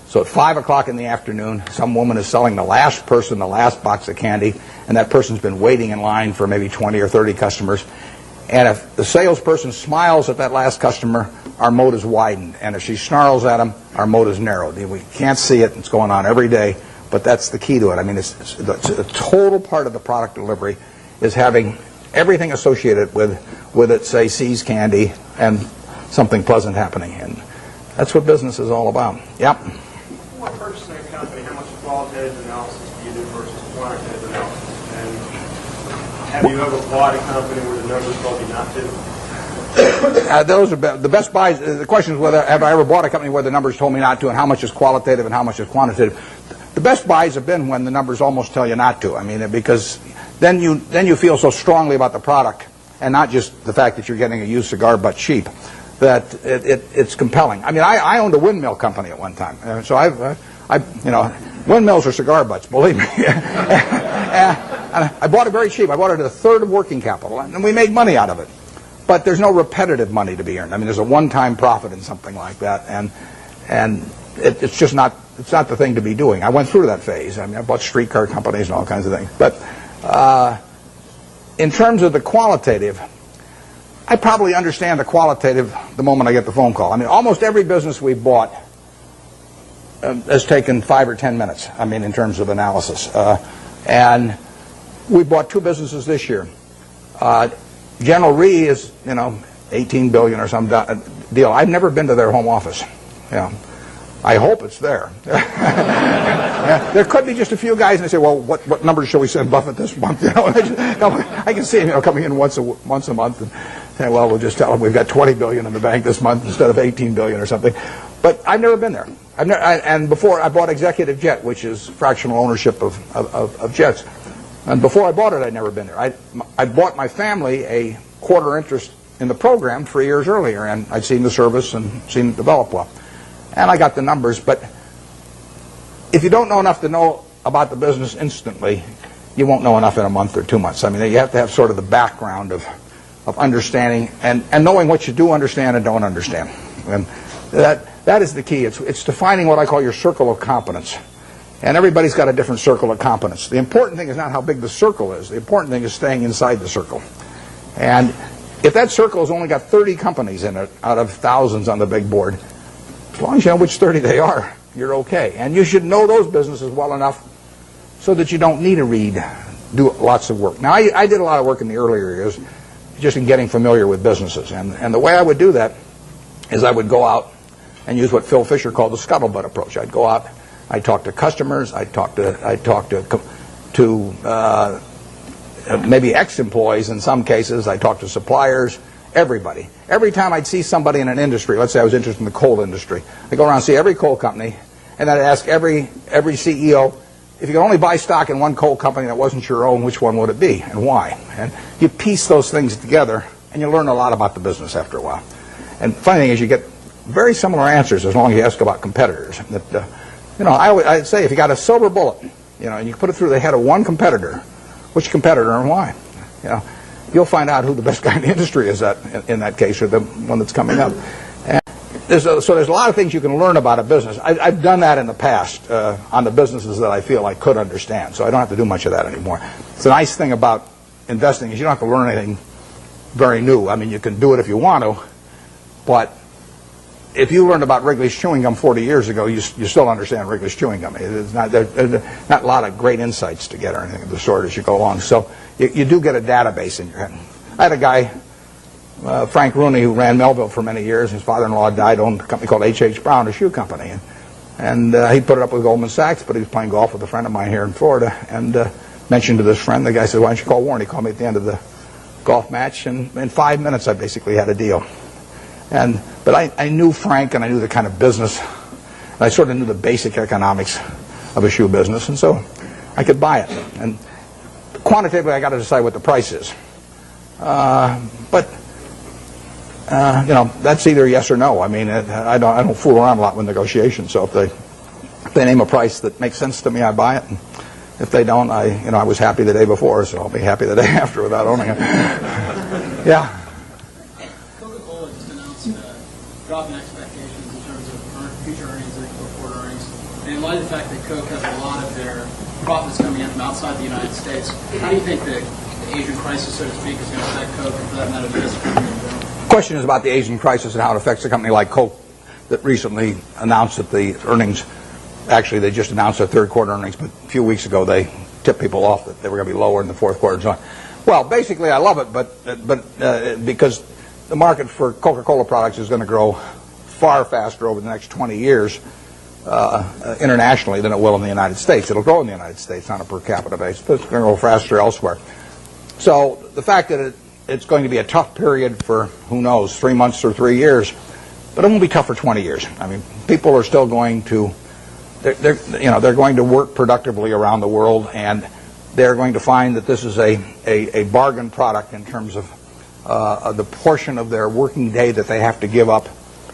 So at 5 o'clock in the afternoon, some woman is selling the last person the last box of candy, and that person's been waiting in line for maybe 20 or 30 customers. And if the salesperson smiles at that last customer, our moat is widened. And if she snarls at them, our moat is narrowed. We can't see it. It's going on every day, but that's the key to it. I mean, it's a total part of the product delivery is having everything associated with it, say, C's candy and something pleasant happening. And that's what business is all about. Yep. Before purchasing a company, how much qualitative analysis do you do versus quantitative analysis? And have you ever bought a company where the numbers told you not to? Those are the best buys. The question is whether have I ever bought a company where the numbers told me not to, and how much is qualitative and how much is quantitative. The best buys have been when the numbers almost tell you not to. I mean, because then you feel so strongly about the product, and not just the fact that you're getting a used cigar butt cheap, that it's compelling. I mean, I owned a windmill company at one time, so windmills are cigar butts, believe me. And I bought it very cheap. I bought it at a third of working capital, and we made money out of it. But there's no repetitive money to be earned. I mean, there's a one-time profit in something like that, and it's just not the thing to be doing. I went through that phase. I mean, I bought streetcar companies and all kinds of things. But in terms of the qualitative, I probably understand the qualitative the moment I get the phone call. I mean, almost every business we've bought has taken 5 or 10 minutes, I mean, in terms of analysis. And we bought 2 businesses this year. General Re is, 18 billion or some deal. I've never been to their home office. Yeah. I hope it's there. There could be just a few guys, and they say, well, what numbers shall we send Buffett this month? I can see him coming in once a month and saying, well, we'll just tell him we've got 20 billion in the bank this month instead of 18 billion or something. But I've never been there. And before I bought Executive Jet, which is fractional ownership of jets. And before I bought it, I'd never been there. I bought my family a quarter interest in the program 3 years earlier, and I'd seen the service and seen it develop well. And I got the numbers, but if you don't know enough to know about the business instantly, you won't know enough in a month or 2 months. I mean, you have to have sort of the background of understanding and knowing what you do understand and don't understand. And that is the key. It's defining what I call your circle of competence. And everybody's got a different circle of competence. The important thing is not how big the circle is. The important thing is staying inside the circle. And if that circle has only got 30 companies in it out of thousands on the big board, as long as you know which 30 they are, you're okay. And you should know those businesses well enough so that you don't need to do lots of work. Now, I did a lot of work in the earlier years just in getting familiar with businesses. And the way I would do that is I would go out and use what Phil Fisher called the scuttlebutt approach. I'd go out, I'd talk to customers, I'd talk to maybe ex-employees in some cases, I'd talk to suppliers, everybody. Every time I'd see somebody in an industry, let's say I was interested in the coal industry, I'd go around and see every coal company, and I'd ask every CEO, if you could only buy stock in one coal company that wasn't your own, which one would it be and why? And you piece those things together, and you learn a lot about the business after a while. And the funny thing is you get very similar answers as long as you ask about competitors. I'd say if you got a silver bullet, and you put it through the head of one competitor, which competitor and why? You'll find out who the best guy in the industry is in that case, or the one that's coming up. And there's a lot of things you can learn about a business. I've done that in the past on the businesses that I feel I could understand, so I don't have to do much of that anymore. It's a nice thing about investing is you don't have to learn anything very new. I mean, you can do it if you want to, but if you learned about Wrigley's chewing gum 40 years ago, you still understand Wrigley's chewing gum. There's not a lot of great insights to get or anything of the sort as you go along. So you do get a database in your head. I had a guy, Frank Rooney, who ran Melville for many years. His father-in-law died, owned a company called H.H. Brown, a shoe company. And he put it up with Goldman Sachs, but he was playing golf with a friend of mine here in Florida and mentioned to this friend. The guy said, why don't you call Warren? He called me at the end of the golf match, and in 5 minutes I basically had a deal. But I knew Frank, and I knew the kind of business, and I sort of knew the basic economics of a shoe business, and so I could buy it. And quantitatively, I got to decide what the price is. That's either yes or no. I mean, I don't fool around a lot with negotiations. So if they name a price that makes sense to me, I buy it. And if they don't, I was happy the day before, so I'll be happy the day after without owning it. Yeah. Drop in expectations in terms of future earnings and forward earnings. And in light of the fact that Coke has a lot of their profits coming in from outside the United States, how do you think the Asian crisis, so to speak, is going to affect Coke and for that matter the U.S. economy in general? question is about the Asian crisis and how it affects a company like Coke that recently announced that the earnings, actually they just announced their third quarter earnings, but a few weeks ago they tipped people off that they were going to be lower in the fourth quarter and so on. Well, basically I love it, but because the market for Coca-Cola products is going to grow far faster over the next 20 years internationally than it will in the United States. It'll grow in the United States on a per capita basis, but it's going to grow faster elsewhere. So the fact that it's going to be a tough period for, who knows, 3 months or 3 years, but it won't be tough for 20 years. I mean, people are still going to, they're going to work productively around the world, and they're going to find that this is a bargain product in terms of the portion of their working day that they have to give up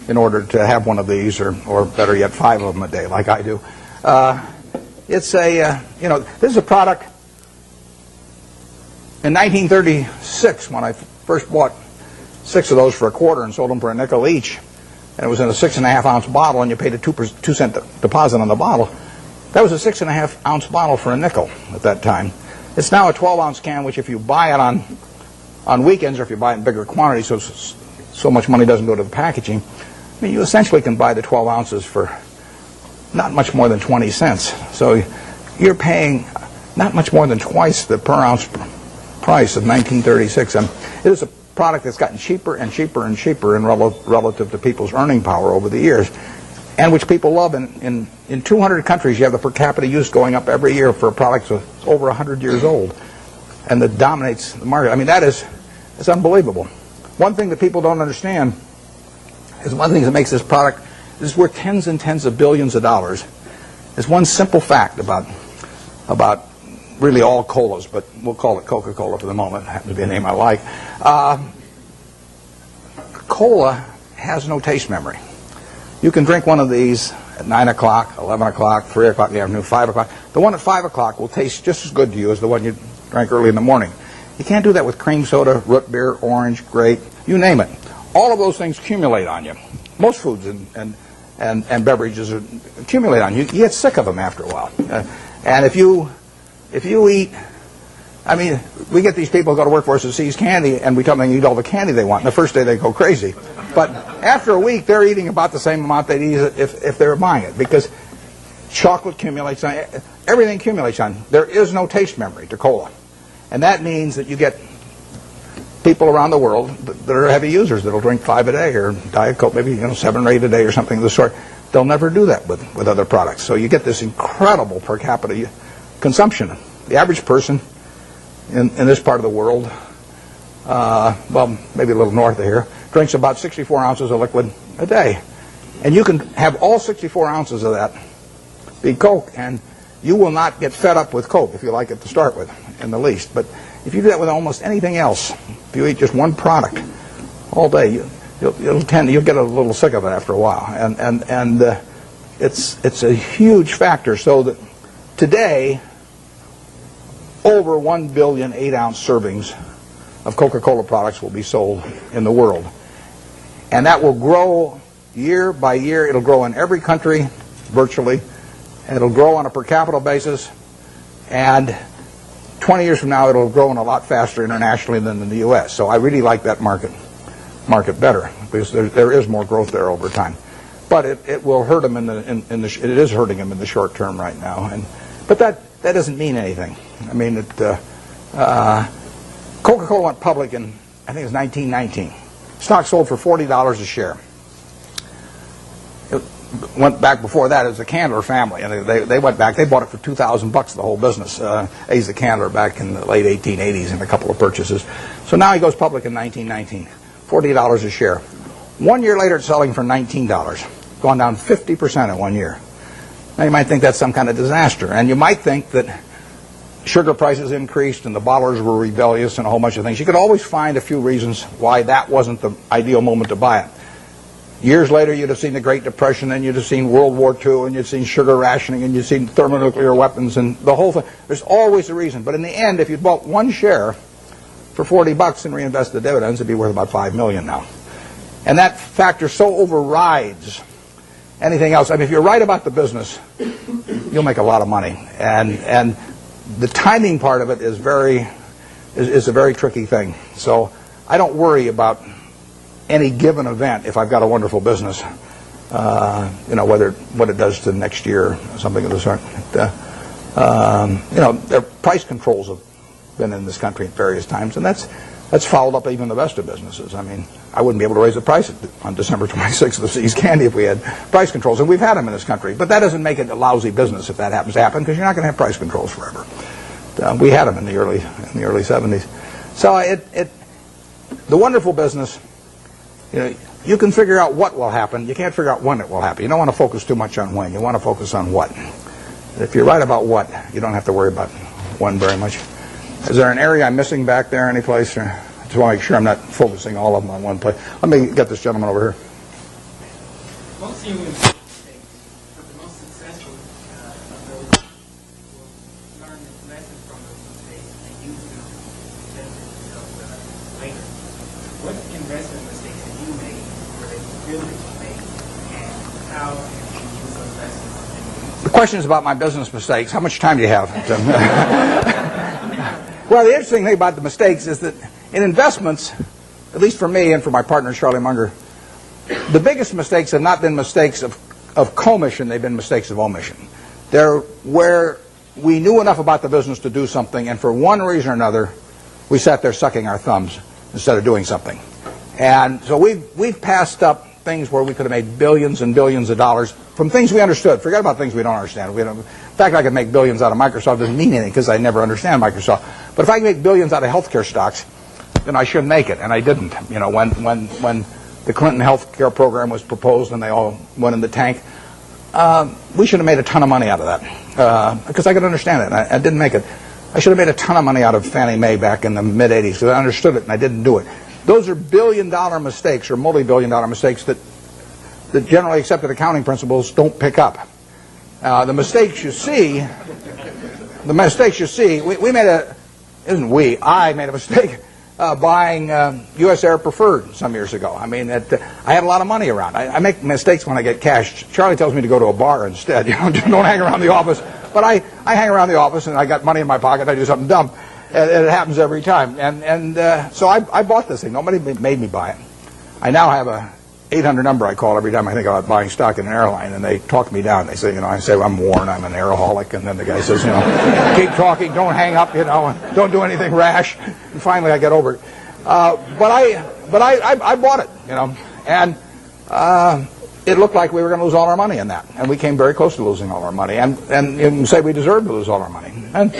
in order to have one of these, or better yet, 5 of them a day, like I do. It's this is a product. In 1936, when I first bought 6 of those for a quarter and sold them for a nickel each, and it was in a 6.5-ounce bottle, and you paid a 2-cent deposit on the bottle, that was a 6.5-ounce bottle for a nickel at that time. It's now a 12-ounce can, which if you buy it on weekends, or if you buy it in bigger quantities, so much money doesn't go to the packaging, I mean, you essentially can buy the 12 ounces for not much more than 20 cents. So you're paying not much more than twice the per ounce price of 1936. And it is a product that's gotten cheaper and cheaper and cheaper in relative to people's earning power over the years, and which people love. In 200 countries, you have the per capita use going up every year for a product that's over 100 years old, and that dominates the market. I mean, it's unbelievable. One thing that people don't understand is one thing that makes this product, this is worth tens and tens of billions of dollars, is one simple fact about really all colas, but we'll call it Coca-Cola for the moment. It happens to be a name I like. Cola has no taste memory. You can drink one of these at 9 o'clock, 11 o'clock, 3 o'clock in the afternoon, 5 o'clock. The one at 5 o'clock will taste just as good to you as the one you drank early in the morning. You can't do that with cream soda, root beer, orange, grape, you name it. All of those things accumulate on you. Most foods and beverages accumulate on you. You get sick of them after a while. And if you eat, I mean, we get these people who go to work for us that seize candy, and we tell them they eat all the candy they want. And the first day they go crazy. But after a week, they're eating about the same amount they'd eat if they were buying it, because chocolate accumulates on, everything accumulates on. There is no taste memory to cola. And that means that you get people around the world that are heavy users that'll drink 5 a day, or Diet Coke, maybe 7 or 8 a day, or something of the sort. They'll never do that with other products. So you get this incredible per capita consumption. The average person in this part of the world, well, maybe a little north of here, drinks about 64 ounces of liquid a day. And you can have all 64 ounces of that be Coke, and you will not get fed up with Coke if you like it to start with, in the least. But if you do that with almost anything else, if you eat just one product all day, you'll get a little sick of it after a while, and it's a huge factor. So that today, over 1 billion 8-ounce servings of Coca-Cola products will be sold in the world, and that will grow year by year. It'll grow in every country virtually, and it'll grow on a per capita basis, and 20 years from now, it'll grow in a lot faster internationally than in the U.S. So I really like that market better, because there is more growth there over time. But it will hurt them it is hurting them in the short term right now. But that doesn't mean anything. I mean, Coca-Cola went public in, I think it was 1919. Stock sold for $40 a share. It went back before that as the Candler family, and they went back. They bought it for $2,000, the whole business. Asa Candler back in the late 1880s in a couple of purchases. So now he goes public in 1919, $40 a share. 1 year later, it's selling for $19, gone down 50% in 1 year. Now you might think that's some kind of disaster, and you might think that sugar prices increased and the bottlers were rebellious and a whole bunch of things. You could always find a few reasons why that wasn't the ideal moment to buy it. Years later, you'd have seen the Great Depression, and you'd have seen World War II, and you'd seen sugar rationing, and you'd seen thermonuclear weapons, and the whole thing. There's always a reason. But in the end, if you'd bought one share for $40 and reinvested the dividends, it'd be worth about $5 million now. And that factor so overrides anything else. I mean, if you're right about the business, you'll make a lot of money. And the timing part of it is a very tricky thing. So I don't worry about any given event, if I've got a wonderful business, what it does to next year or something of the sort. Their price controls have been in this country at various times, and that's fouled up even the best of businesses. I mean, I wouldn't be able to raise the price on December 26th of the Seas Candy if we had price controls, and we've had them in this country. But that doesn't make it a lousy business if that happens to happen, because you're not going to have price controls forever. We had them in the early 70s. So the wonderful business, you can figure out what will happen. You can't figure out when it will happen. You don't want to focus too much on when. You want to focus on what. If you're right about what, you don't have to worry about when very much. Is there an area I'm missing back there any place? Or I just want to make sure I'm not focusing all of them on one place. Let me get this gentleman over here. Most humans make mistakes, but the most successful of those will learn lessons from those mistakes and use them to benefit themselves later. What investment mistakes have you made where they really made, and how have you used those lessons? The question is about my business mistakes. How much time do you have? Well, the interesting thing about the mistakes is that in investments, at least for me and for my partner Charlie Munger, the biggest mistakes have not been mistakes of commission, they've been mistakes of omission. They're where we knew enough about the business to do something, and for one reason or another, we sat there sucking our thumbs instead of doing something. And so we've passed up things where we could have made billions and billions of dollars from things we understood. Forget about things we don't understand. In fact, I could make billions out of Microsoft. Doesn't mean anything because I never understand Microsoft. But if I can make billions out of healthcare stocks, then I should make it, and I didn't. When the Clinton healthcare program was proposed and they all went in the tank, we should have made a ton of money out of that because I could understand it, and I didn't make it. I should have made a ton of money out of Fannie Mae back in the mid-'80s because I understood it and I didn't do it. Those are billion-dollar mistakes or multi-billion-dollar mistakes that generally accepted accounting principles don't pick up. The mistakes you see, I made a mistake buying U.S. Air Preferred some years ago. I mean, I had a lot of money around. I make mistakes when I get cash. Charlie tells me to go to a bar instead. Don't hang around the office. But I hang around the office and I got money in my pocket. I do something dumb. And it happens every time. So I bought this thing. Nobody made me buy it. I now have a 800 number I call every time I think about buying stock in an airline, and they talk me down. They say, I say, I'm Warren, I'm an airaholic, and then the guy says, keep talking, don't hang up, and don't do anything rash. And finally, I get over it. But I bought it, and it looked like we were going to lose all our money in that, and we came very close to losing all our money, and you can say we deserved to lose all our money. And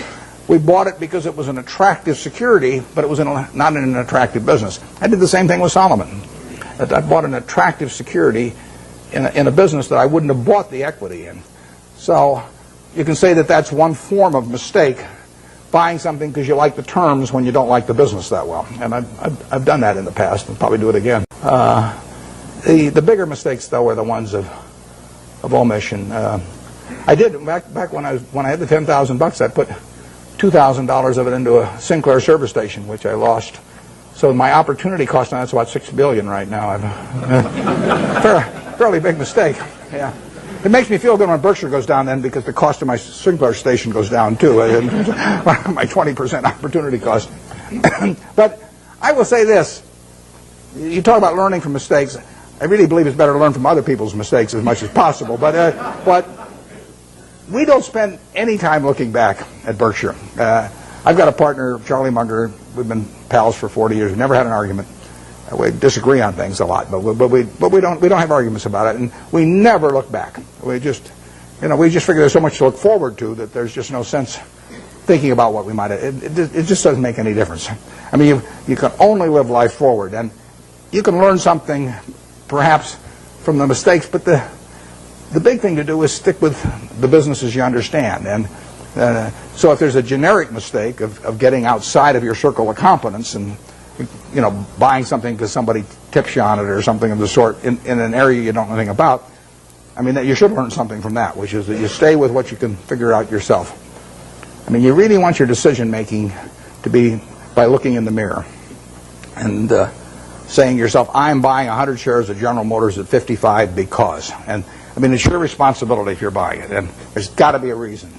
we bought it because it was an attractive security, but it was not in an attractive business. I did the same thing with Solomon. I bought an attractive security in a business that I wouldn't have bought the equity in. So you can say that that's one form of mistake, buying something because you like the terms when you don't like the business that well. And I've done that in the past and probably do it again. The bigger mistakes, though, are the ones of omission. I did back when I had the $10,000. I put $2,000 of it into a Sinclair service station, which I lost. So my opportunity cost on that's about $6 billion right now. Fairly big mistake. Yeah, it makes me feel good when Berkshire goes down then because the cost of my Sinclair station goes down too. My 20% opportunity cost. But I will say this: you talk about learning from mistakes. I really believe it's better to learn from other people's mistakes as much as possible. But we don't spend any time looking back at Berkshire. I've got a partner, Charlie Munger. We've been pals for 40 years. We've never had an argument. We disagree on things a lot, but we don't have arguments about it, and we never look back. We just figure there's so much to look forward to that there's just no sense thinking about what we might have. It just doesn't make any difference. I mean, you can only live life forward, and you can learn something perhaps from the mistakes, but the big thing to do is stick with the businesses you understand. And so if there's a generic mistake of getting outside of your circle of competence and buying something because somebody tips you on it or something of the sort in an area you don't know anything about, I mean, you should learn something from that, which is that you stay with what you can figure out yourself. I mean, you really want your decision making to be by looking in the mirror and saying to yourself, I'm buying 100 shares of General Motors at 55 because. And I mean, it's your responsibility if you're buying it, and there's got to be a reason.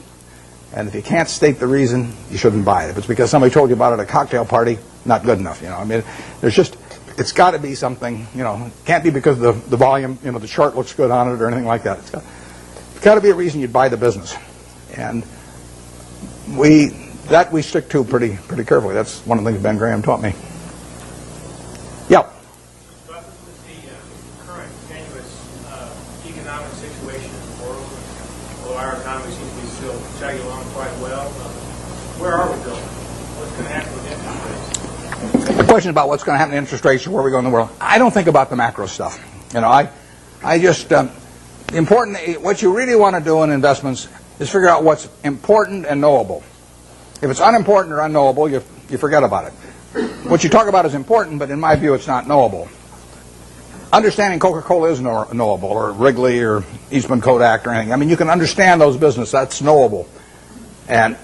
And if you can't state the reason, you shouldn't buy it. If it's because somebody told you about it at a cocktail party, not good enough. I mean, there's just it's got to be something, it can't be because the volume, the chart looks good on it or anything like that. It's got to be a reason you'd buy the business. And we stick to pretty carefully. That's one of the things Ben Graham taught me. Yeah. Buffett, with the current tenuous economic situation in the world, although our economy seems to be still chugging along quite well, where are we going? What's going to happen with interest rates? The question about what's going to happen to interest rates or where we go in the world, I don't think about the macro stuff. I just what you really want to do in investments is figure out what's important and knowable. If it's unimportant or unknowable, you forget about it. What you talk about is important, but in my view, it's not knowable. Understanding Coca-Cola is knowable, or Wrigley, or Eastman Kodak, or anything. I mean, you can understand those businesses. That's knowable. And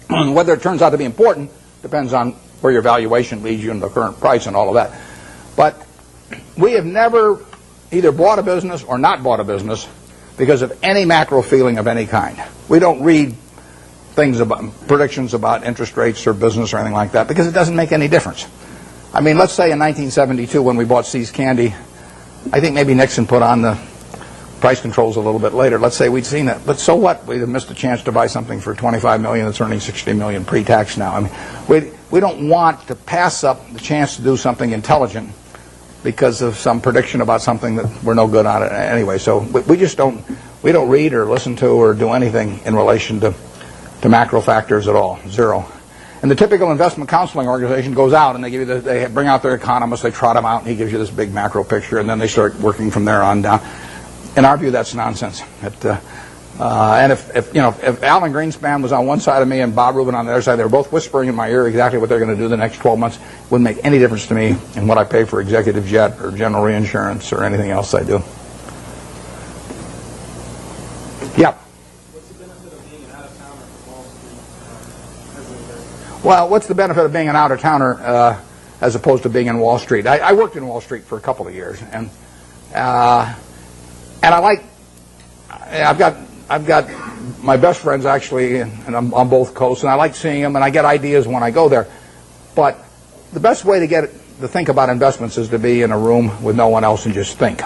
whether it turns out to be important depends on where your valuation leads you and the current price and all of that. But we have never either bought a business or not bought a business because of any macro feeling of any kind. We don't read things about predictions about interest rates or business or anything like that because it doesn't make any difference. I mean, let's say in 1972 when we bought See's Candy, I think maybe Nixon put on the price controls a little bit later. Let's say we'd seen that, but so what? We'd have missed a chance to buy something for $25 million that's earning $60 million pre-tax now. I mean, we don't want to pass up the chance to do something intelligent because of some prediction about something that we're no good on it anyway. So we just don't read or listen to or do anything in relation to macro factors at all. Zero. And the typical investment counseling organization goes out and they bring out their economists, they trot them out, and he gives you this big macro picture, and then they start working from there on down. In our view, that's nonsense. And if Alan Greenspan was on one side of me and Bob Rubin on the other side, they were both whispering in my ear exactly what they're going to do the next 12 months. It wouldn't make any difference to me in what I pay for executive jet or general reinsurance or anything else I do. Yeah. What's the benefit of being an out-of-towner from Wall Street as an investor? Well, what's the benefit of being an out-of-towner as opposed to being in Wall Street? I worked in Wall Street for a couple of years, and I like. I've got my best friends actually, and I'm on both coasts, and I like seeing them, and I get ideas when I go there. But the best way to think about investments is to be in a room with no one else and just think.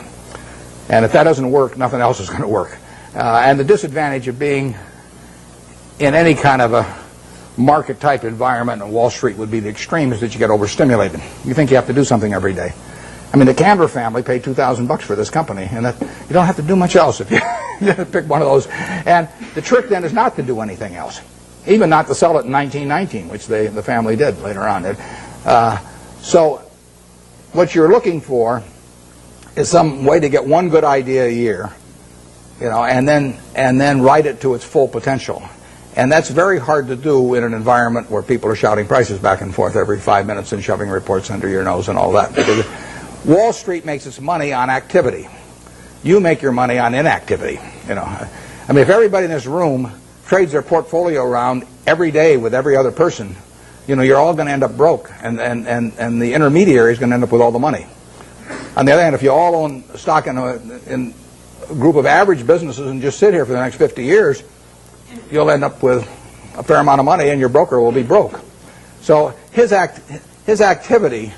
And if that doesn't work, nothing else is going to work. And the disadvantage of being in any kind of a market-type environment, and Wall Street would be the extreme, is that you get overstimulated. You think you have to do something every day. I mean, the Canver family paid $2,000 for this company, and you don't have to do much else if you pick one of those. And the trick then is not to do anything else, even not to sell it in 1919, which the family did later on. So what you're looking for is some way to get one good idea a year, and then write it to its full potential. And that's very hard to do in an environment where people are shouting prices back and forth every 5 minutes and shoving reports under your nose and all that. Because Wall Street makes its money on activity. You make your money on inactivity. I mean, if everybody in this room trades their portfolio around every day with every other person, you're all going to end up broke, and the intermediary is going to end up with all the money. On the other hand, if you all own stock in a group of average businesses and just sit here for the next 50 years, you'll end up with a fair amount of money, and your broker will be broke. So his activity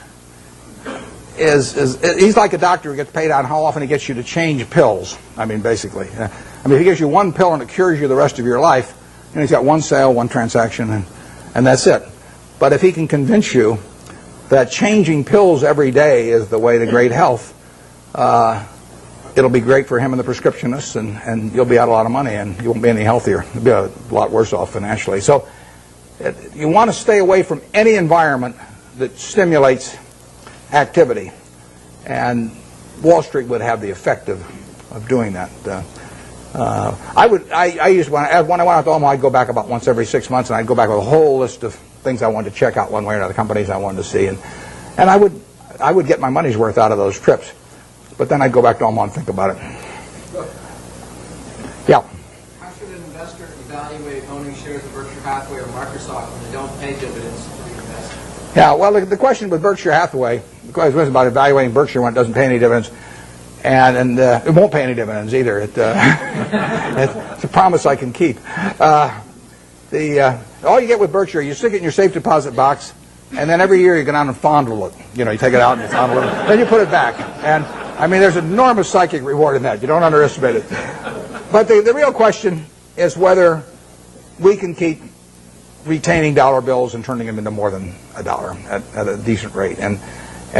he's like a doctor who gets paid on how often he gets you to change pills. I mean, basically. If he gives you one pill and it cures you the rest of your life, he's got one sale, one transaction, and that's it. But if he can convince you that changing pills every day is the way to great health, it'll be great for him and the prescriptionists, and you'll be out a lot of money, and you won't be any healthier. You'll be a lot worse off financially. So you want to stay away from any environment that stimulates activity, and Wall Street would have the effect of doing that. I used when I went out to Omaha, I'd go back about once every 6 months, and I'd go back with a whole list of things I wanted to check out one way or another, companies I wanted to see, and I would get my money's worth out of those trips. But then I'd go back to Omaha and think about it. Yeah. How should an investor evaluate owning shares of Berkshire Hathaway or Microsoft when they don't pay dividends to the investor? Yeah, well, the question with Berkshire Hathaway, the question was about evaluating Berkshire when it doesn't pay any dividends, and it won't pay any dividends either. It's a promise I can keep. All you get with Berkshire, you stick it in your safe deposit box, and then every year you go down and fondle it. You know, you take it out and you fondle it, then you put it back. And I mean, there's enormous psychic reward in that. You don't underestimate it. But the real question is whether we can keep retaining dollar bills and turning them into more than $1 at a decent rate. And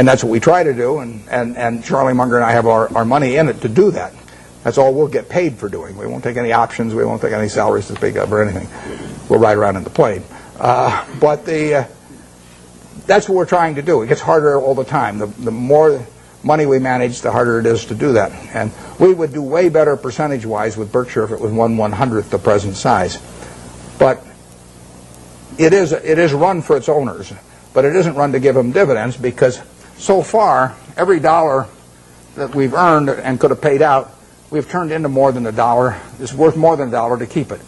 that's what we try to do. And Charlie Munger and I have our money in it to do that. That's all we'll get paid for doing. We won't take any options. We won't take any salaries to speak of or anything. We'll ride around in the plane. But that's what we're trying to do. It gets harder all the time. The more money we manage, the harder it is to do that. And we would do way better percentage-wise with Berkshire if it was 1/100th the present size. But it is run for its owners. But it isn't run to give them dividends, because so far, every dollar that we've earned and could have paid out, we've turned into more than $1. It's worth more than $1 to keep it.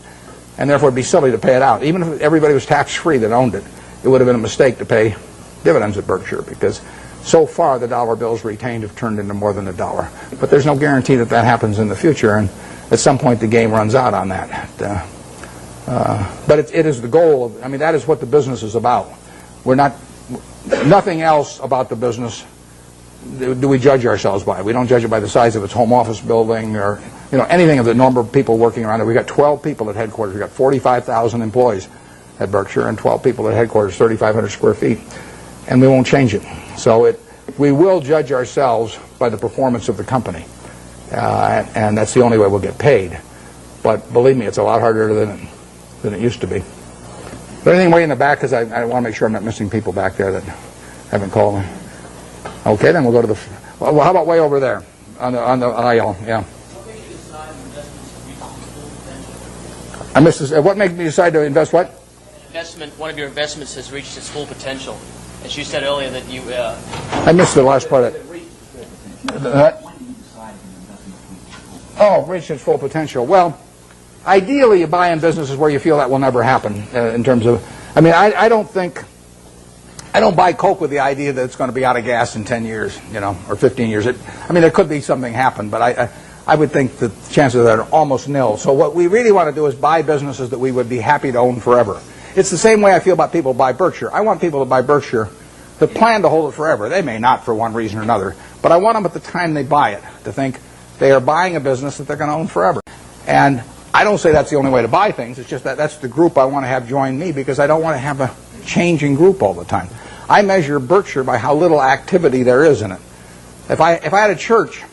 And therefore, it'd be silly to pay it out. Even if everybody was tax-free that owned it, it would have been a mistake to pay dividends at Berkshire, because so far the dollar bills retained have turned into more than $1. But there's no guarantee that that happens in the future, and at some point the game runs out on that. But it is the goal. I mean, that is what the business is about. We're not, nothing else about the business do we judge ourselves by. We don't judge it by the size of its home office building or anything of the number of people working around it. We've got 12 people at headquarters. We've got 45,000 employees at Berkshire and 12 people at headquarters, 3,500 square feet. And we won't change it. So we will judge ourselves by the performance of the company. And that's the only way we'll get paid. But believe me, it's a lot harder than it used to be. But anything way in the back, because I want to make sure I'm not missing people back there that haven't called me. Okay, then we'll go to the... Well, how about way over there on the aisle? Yeah. What makes you decide investments to reach its full potential? I missed this. What made me decide to invest what? One of your investments has reached its full potential. As you said earlier that you... I missed the last part of it. Reached its full potential. Well, ideally you buy in businesses where you feel that will never happen in terms of... I mean, I don't buy Coke with the idea that it's going to be out of gas in 10 years, or 15 years. I mean, there could be something happen, but I would think the chances of that are almost nil. So what we really want to do is buy businesses that we would be happy to own forever. It's the same way I feel about people who buy Berkshire. I want people to buy Berkshire that plan to hold it forever. They may not for one reason or another, but I want them at the time they buy it to think they are buying a business that they're going to own forever. And I don't say that's the only way to buy things. It's just that's the group I want to have join me, because I don't want to have a changing group all the time. I measure Berkshire by how little activity there is in it. If I had a church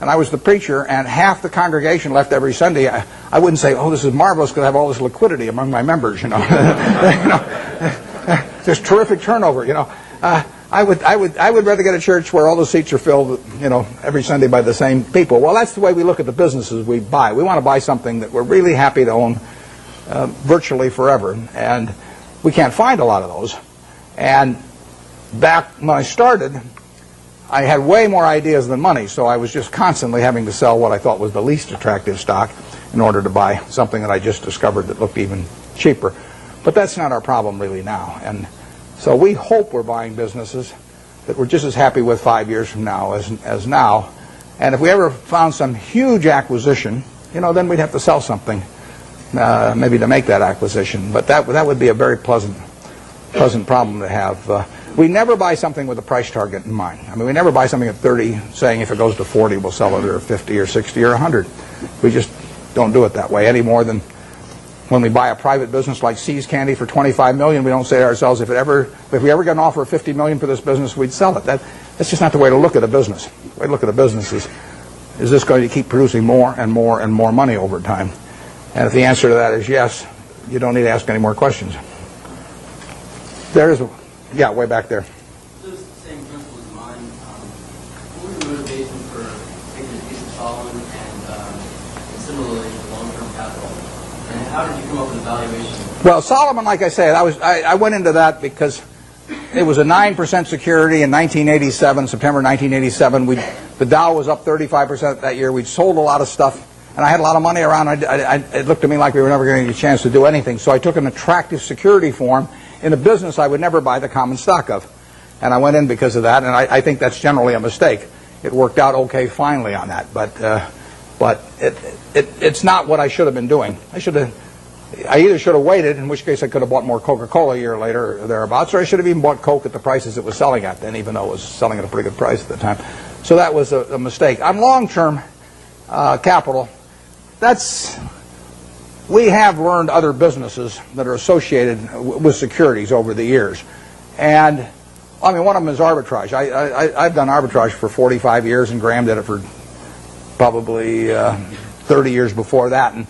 and I was the preacher and half the congregation left every Sunday, I wouldn't say, "Oh, this is marvelous because I have all this liquidity among my members." There's terrific turnover. I would rather get a church where all the seats are filled, every Sunday by the same people. Well, that's the way we look at the businesses we buy. We want to buy something that we're really happy to own virtually forever, and we can't find a lot of those. And back when I started, I had way more ideas than money, so I was just constantly having to sell what I thought was the least attractive stock in order to buy something that I just discovered that looked even cheaper. But that's not our problem really now. And so we hope we're buying businesses that we're just as happy with 5 years from now as now. And if we ever found some huge acquisition, then we'd have to sell something maybe to make that acquisition. But that would be a very pleasant problem to have. We never buy something with a price target in mind. I mean, we never buy something at 30 saying if it goes to 40 we'll sell it, or 50 or 60 or 100. We just don't do it that way any more than when we buy a private business like See's Candy for $25 million. We don't say to ourselves, if we ever get an offer of $50 million for this business, we'd sell it. That's just not the way to look at a business. The way to look at a business is this going to keep producing more and more and more money over time? And if the answer to that is yes, you don't need to ask any more questions. Yeah, way back there. Those same principles in mind, what was the motivation for taking a piece of Solomon and similarly long-term capital? And how did you come up with the valuation? Well, Solomon, like I said, I went into that because it was a 9% security in 1987, September 1987. The Dow was up 35% that year. We'd sold a lot of stuff, and I had a lot of money around. It looked to me like we were never going to get a chance to do anything. So I took an attractive security form in a business I would never buy the common stock of. And I went in because of that, and I think that's generally a mistake. It worked out okay finally on that, but it's not what I should have been doing. I should have I either should have waited, in which case I could have bought more Coca-Cola a year later or thereabouts, or I should have even bought Coke at the prices it was selling at then, even though it was selling at a pretty good price at the time. So that was a mistake. On long-term capital, we have learned other businesses that are associated with securities over the years. And, I mean, one of them is arbitrage. I've done arbitrage for 45 years, and Graham did it for probably 30 years before that. And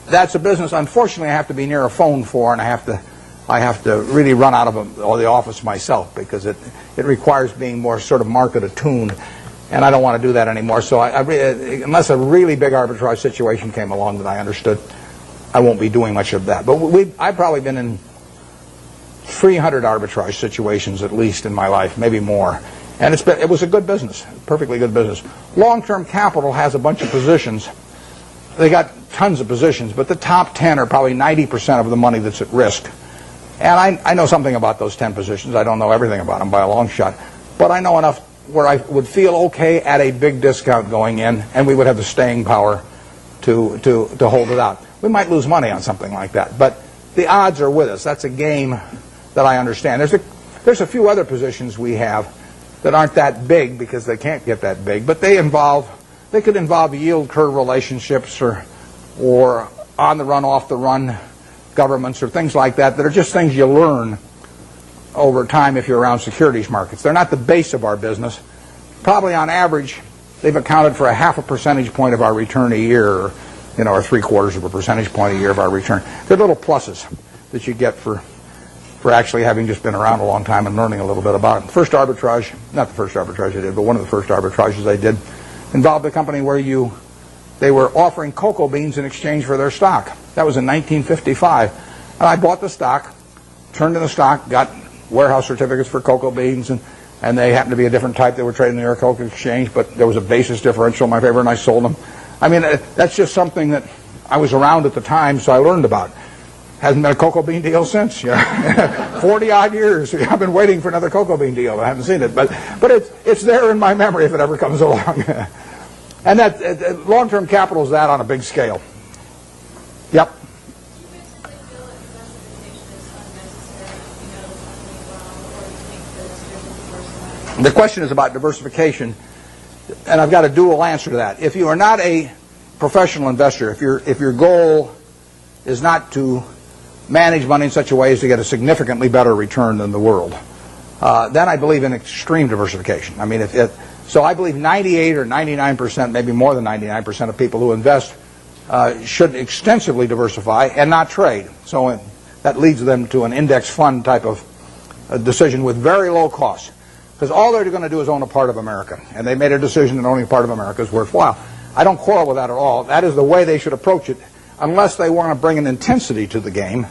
that's a business, unfortunately, I have to be near a phone for, and I have to really run out of the office myself, because it requires being more sort of market attuned, and I don't want to do that anymore. So unless a really big arbitrage situation came along that I understood, I won't be doing much of that. But I've probably been in 300 arbitrage situations at least in my life, maybe more. And it was a good business, perfectly good business. Long-term capital has a bunch of positions. They got tons of positions, but the top 10 are probably 90% of the money that's at risk. And I know something about those 10 positions. I don't know everything about them by a long shot, but I know enough where I would feel okay at a big discount going in, and we would have the staying power to hold it out. We might lose money on something like that, but the odds are with us. That's a game that I understand. There's a few other positions we have that aren't that big because they can't get that big, but they could involve yield curve relationships or on the run, off the run governments or things like that are just things you learn over time if you're around securities markets. They're not the base of our business. Probably on average, they've accounted for a half a percentage point of our return a year, or 3/4 of a percentage point a year of our return. They're little pluses that you get for actually having just been around a long time and learning a little bit about it. First arbitrage, not the first arbitrage I did, but one of the first arbitrages I did, involved a company where they were offering cocoa beans in exchange for their stock. That was in 1955. And I bought the stock, turned in the stock, got warehouse certificates for cocoa beans, and they happened to be a different type. They were traded in the New York Cocoa Exchange, but there was a basis differential in my favor, and I sold them. I mean, that's just something that I was around at the time, so I learned about. Hasn't been a cocoa bean deal since. 40-odd years. I've been waiting for another cocoa bean deal. I haven't seen it, but it's there in my memory if it ever comes along. And that long-term capital is that on a big scale. Yep. The question is about diversification, and I've got a dual answer to that. If you are not a professional investor, if your goal is not to manage money in such a way as to get a significantly better return than the world, then I believe in extreme diversification. I mean, so I believe 98 or 99%, maybe more than 99% of people who invest should extensively diversify and not trade. So that leads them to an index fund type of decision with very low costs. Because all they're going to do is own a part of America. And they made a decision that owning a part of America is worthwhile. I don't quarrel with that at all. That is the way they should approach it, unless they want to bring an intensity to the game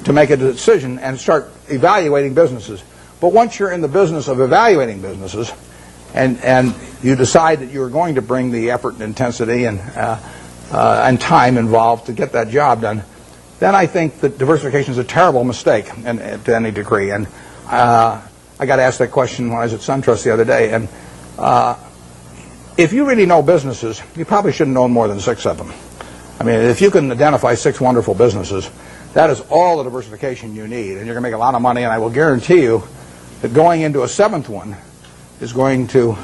to make a decision and start evaluating businesses. But once you're in the business of evaluating businesses, and you decide that you're going to bring the effort and intensity and time involved to get that job done, then I think that diversification is a terrible mistake to any degree. And I got asked that question when I was at SunTrust the other day. And if you really know businesses, you probably shouldn't own more than 6 of them. I mean, if you can identify 6 wonderful businesses, that is all the diversification you need, and you're going to make a lot of money. And I will guarantee you that going into a 7th one is going to,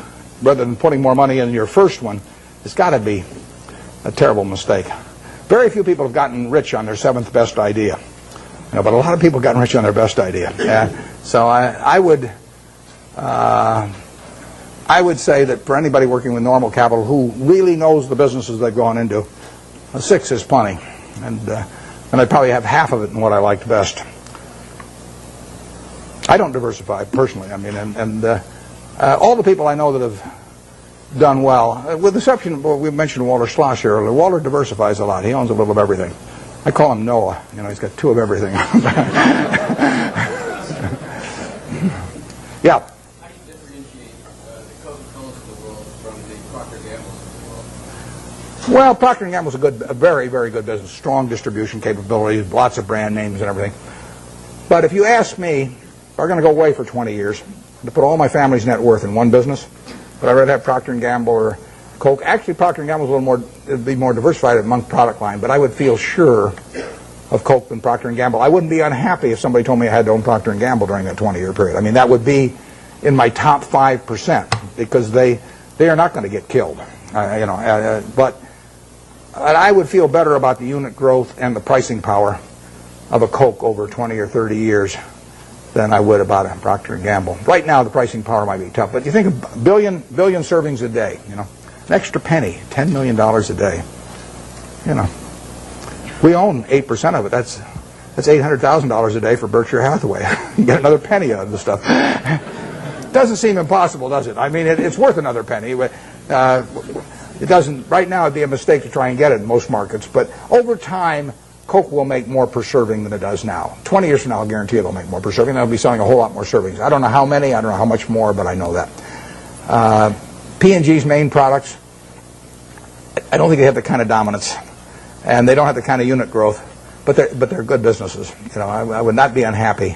rather than putting more money in your first one, it's got to be a terrible mistake. Very few people have gotten rich on their 7th best idea, but a lot of people have gotten rich on their best idea. So I would say that for anybody working with normal capital who really knows the businesses they've gone into, a 6 is plenty, and I probably have half of it in what I liked best. I don't diversify personally. I mean, and all the people I know that have done well, with the exception of, we mentioned Walter Schloss earlier. Walter diversifies a lot. He owns a little of everything. I call him Noah. He's got 2 of everything. Yeah. How do you differentiate the Coca-Colas of the world from the Procter & Gamble's of the world? Well, Procter & Gamble's a very, very good business. Strong distribution capabilities, lots of brand names and everything. But if you ask me, if I'm going to go away for 20 years, to put all my family's net worth in one business, but I'd rather have Procter & Gamble or Coke. Actually, Procter & Gamble's a little more, it'd be more diversified among product line, but I would feel sure of Coke than Procter & Gamble. I wouldn't be unhappy if somebody told me I had to own Procter & Gamble during that 20-year period. I mean, that would be in my top 5% because they are not going to get killed. But I would feel better about the unit growth and the pricing power of a Coke over 20 or 30 years than I would about a Procter & Gamble. Right now, the pricing power might be tough, but you think of billion servings a day, an extra penny, $10 million a day. We own 8% of it. That's $800,000 a day for Berkshire Hathaway. You get another penny out of the stuff. Doesn't seem impossible, does it? I mean, it's worth another penny. But, it doesn't. Right now, it'd be a mistake to try and get it in most markets. But over time, Coke will make more per serving than it does now. 20 years from now, I'll guarantee it'll make more per serving. They'll be selling a whole lot more servings. I don't know how many. I don't know how much more, but I know that. P&G's main products, I don't think they have the kind of dominance, and they don't have the kind of unit growth. But they're good businesses. I would not be unhappy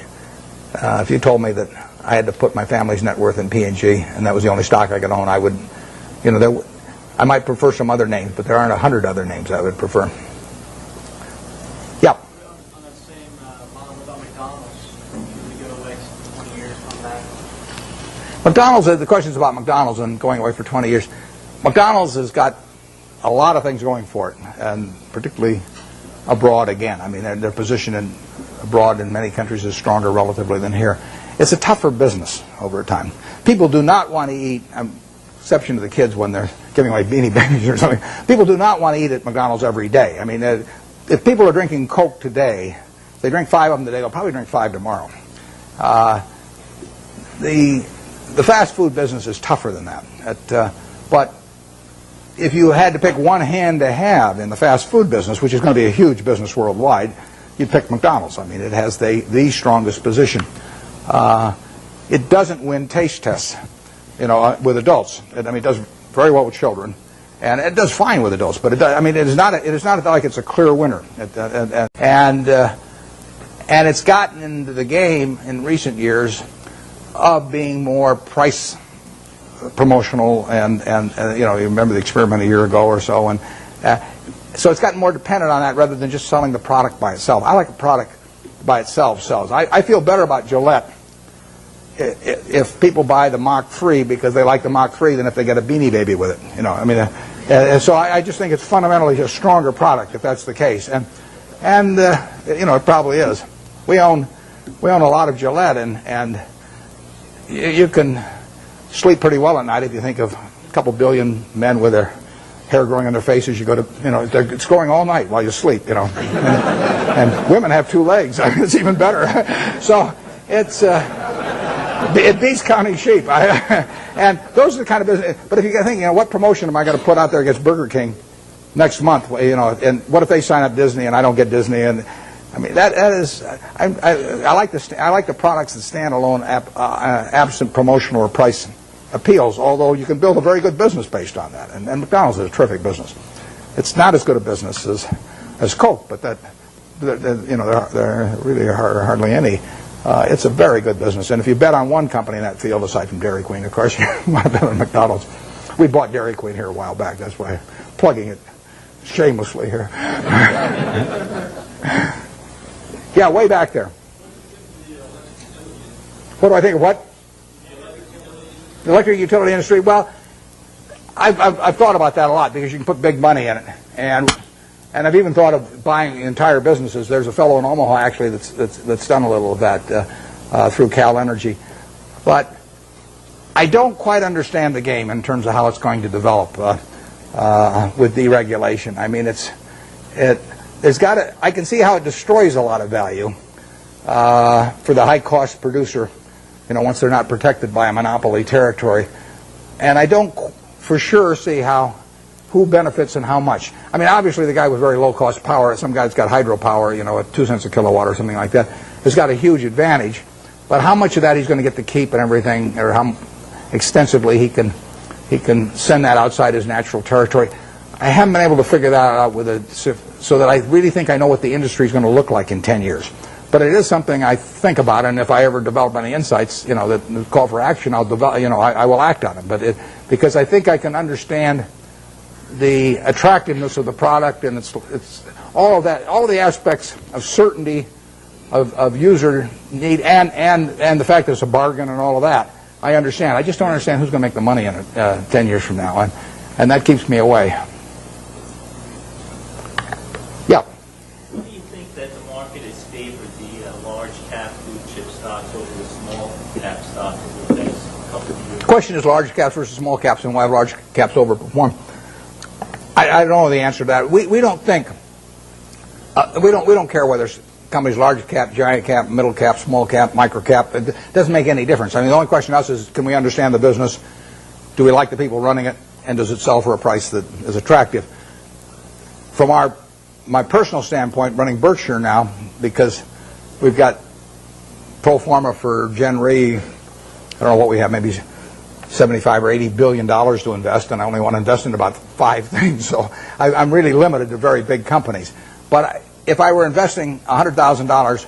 if you told me that I had to put my family's net worth in P&G, and that was the only stock I could own. I would, I might prefer some other names, but there aren't 100 other names I would prefer. Yeah. On that same model, what about McDonald's? Should we go away for 20 years from that? McDonald's, the question's about McDonald's and going away for 20 years. McDonald's has got a lot of things going for it, and particularly abroad again. I mean, their position abroad in many countries is stronger relatively than here. It's a tougher business over time. People do not want to eat, exception to the kids when they're giving away Beanie Babies or something, people do not want to eat at McDonald's every day. I mean, if people are drinking Coke today, they drink 5 of them today, they'll probably drink 5 tomorrow. The fast food business is tougher than that. But if you had to pick one hand to have in the fast food business, which is going to be a huge business worldwide, you'd pick McDonald's. I mean, it has the strongest position. It doesn't win taste tests, with adults. It does very well with children, and it does fine with adults. But it is not like it's a clear winner. And it's gotten into the game in recent years of being more price promotional, and you remember the experiment a year ago or so, and so it's gotten more dependent on that rather than just selling the product by itself. I like a product by itself sells. I feel better about Gillette if people buy the Mach 3 because they like the Mach 3 than if they get a Beanie Baby with it. So I just think it's fundamentally a stronger product if that's the case, and it probably is. We own a lot of Gillette, and you can sleep pretty well at night if you think of a couple billion men with their hair growing on their faces. You go to, it's growing all night while you sleep, and women have 2 legs. It's even better. So it beats counting sheep. And those are the kind of business. But if you think, what promotion am I going to put out there against Burger King next month? And what if they sign up Disney and I don't get Disney? And I mean, that is, I like the products that stand alone, absent promotional or price appeals. Although you can build a very good business based on that, and McDonald's is a terrific business. It's not as good a business as Coke, but there really are hardly any. It's a very good business, and if you bet on one company in that field, aside from Dairy Queen, of course, you want to bet on McDonald's. We bought Dairy Queen here a while back. That's why I'm plugging it shamelessly here. Yeah, way back there. What do I think of what? The electric utility industry. Well, I've thought about that a lot because you can put big money in it, and I've even thought of buying entire businesses. There's a fellow in Omaha actually that's done a little of that through Cal Energy, but I don't quite understand the game in terms of how it's going to develop with deregulation. I mean, I can see how it destroys a lot of value for the high-cost producer, once they're not protected by a monopoly territory. And I don't for sure see who benefits and how much. I mean, obviously the guy with very low-cost power, some guy that's got hydropower, at 2 cents a kilowatt or something like that, has got a huge advantage. But how much of that he's going to get to keep and everything, or how extensively he can send that outside his natural territory, I haven't been able to figure that out so that I really think I know what the industry is going to look like in 10 years. But it is something I think about, and if I ever develop any insights, that call for action, I'll develop. I will act on them. But because I think I can understand the attractiveness of the product, and it's all of that, all of the aspects of certainty of user need, and the fact that it's a bargain and all of that. I understand. I just don't understand who's going to make the money in it 10 years from now, and that keeps me away. Yeah. Why do you think that the market has favored the large cap blue chip stocks over the small cap stocks over the next couple of years? The question is large caps versus small caps, and why have large caps overperform. I don't know the answer to that. We don't think we don't care whether companies large cap, giant cap, middle cap, small cap, micro cap. It doesn't make any difference. I mean, the only question to us is, can we understand the business? Do we like the people running it? And does it sell for a price that is attractive? From my personal standpoint, running Berkshire now, because we've got pro forma for Gen Re, I don't know what we have, maybe 75 or 80 billion dollars to invest, and I only want to invest in about 5 things. So I'm really limited to very big companies. But if I were investing $100,000,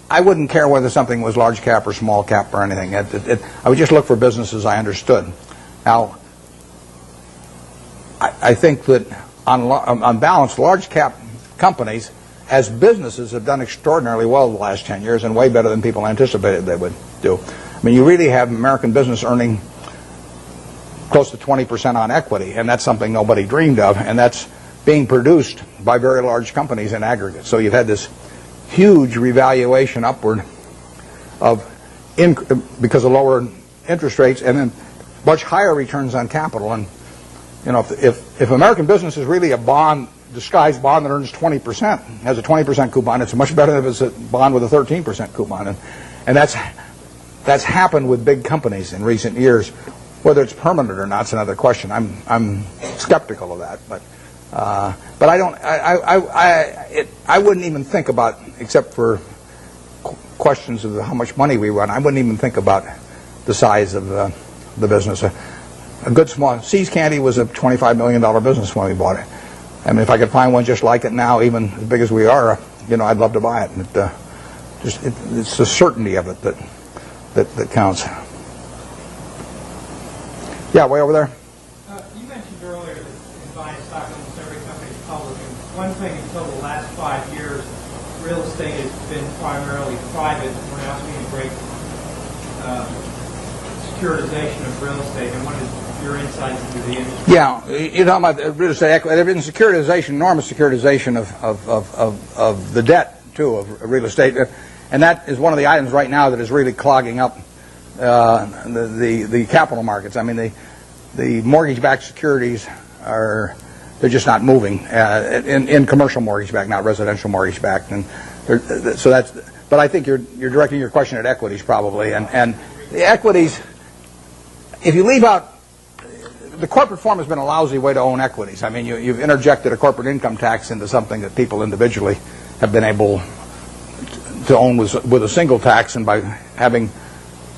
I wouldn't care whether something was large cap or small cap or anything. I would just look for businesses I understood. Now, I think that on balance, large cap companies as businesses have done extraordinarily well the last 10 years, and way better than people anticipated they would do. I mean, you really have American business earning close to 20% on equity, and that's something nobody dreamed of, and that's being produced by very large companies in aggregate. So you've had this huge revaluation upward because of lower interest rates, and then much higher returns on capital. And you know, if American business is really a bond, disguised bond that earns 20%, has a 20% coupon, it's much better than if it's a bond with a 13% coupon. And that's happened with big companies in recent years. Whether it's permanent or not is another question. I'm skeptical of that, but I don't. I wouldn't even think about, except for questions of how much money we run, I wouldn't even think about the size of the business. A good small See's Candy was a $25 million business when we bought it. I mean, if I could find one just like it now, even as big as we are, you know, I'd love to buy it. And it's the certainty of it that counts. Yeah, way over there. You mentioned earlier that in buying stock, almost every company is public. And one thing until the last 5 years, real estate has been primarily private. We're now seeing a great securitization of real estate. And what is your insights into the industry? Yeah, you're talking about real estate equity. There's been securitization, enormous securitization of the debt, too, of real estate. And that is one of the items right now that is really clogging up the capital markets. I mean, the mortgage-backed securities they're just not moving in commercial mortgage-backed, not residential mortgage-backed, and so that's. But I think you're directing your question at equities probably, and the equities. If you leave out, the corporate form has been a lousy way to own equities. I mean, you've interjected a corporate income tax into something that people individually have been able to own with a single tax, and by having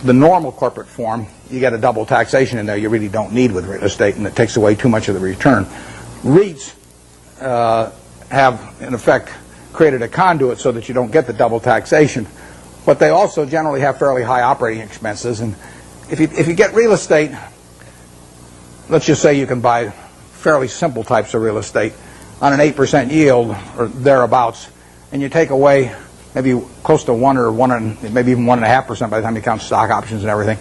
the normal corporate form, you get a double taxation in there you really don't need with real estate, and it takes away too much of the return. REITs have, in effect, created a conduit so that you don't get the double taxation, but they also generally have fairly high operating expenses. And if you get real estate, let's just say you can buy fairly simple types of real estate on an 8% yield or thereabouts, and you take away maybe close to 1 or 1, maybe even 1.5% by the time you count stock options and everything.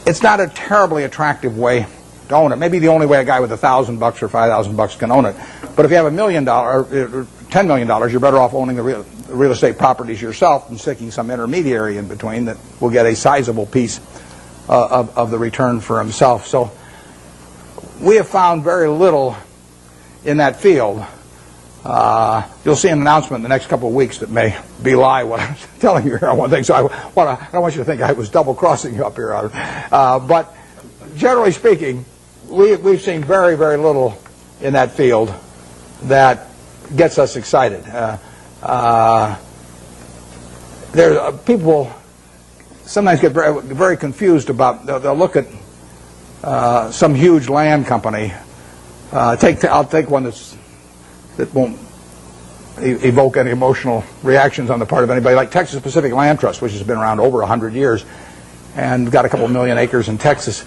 It's not a terribly attractive way to own it. Maybe the only way a guy with $1,000 or $5,000 can own it. But if you have $1 million or $10 million, you're better off owning the real estate properties yourself and sticking some intermediary in between that will get a sizable piece of the return for himself. So we have found very little in that field. You'll see an announcement in the next couple of weeks that may belie what I'm telling you here on one thing. So I don't want you to think I was double-crossing you up here. But generally speaking, we've seen very, very little in that field that gets us excited. People sometimes get very, very confused about, they'll look at some huge land company. I'll take one that won't evoke any emotional reactions on the part of anybody, like Texas Pacific Land Trust, which has been around over 100 years and got a couple million acres in Texas.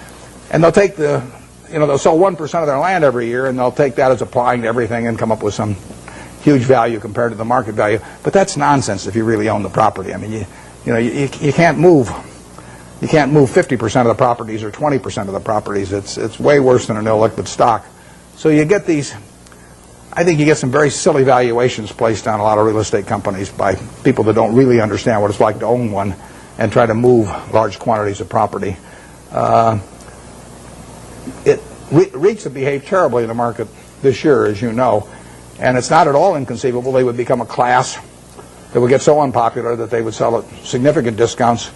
And they'll take the they'll sell 1% of their land every year, and they'll take that as applying to everything and come up with some huge value compared to the market value. But that's nonsense if you really own the property. I mean, you can't move. You can't move 50% of the properties or 20% of the properties. It's way worse than an illiquid stock. So you get these. I think you get some very silly valuations placed on a lot of real estate companies by people that don't really understand what it's like to own one and try to move large quantities of property. REITs have behaved terribly in the market this year, as you know, and it's not at all inconceivable they would become a class that would get so unpopular that they would sell at significant discounts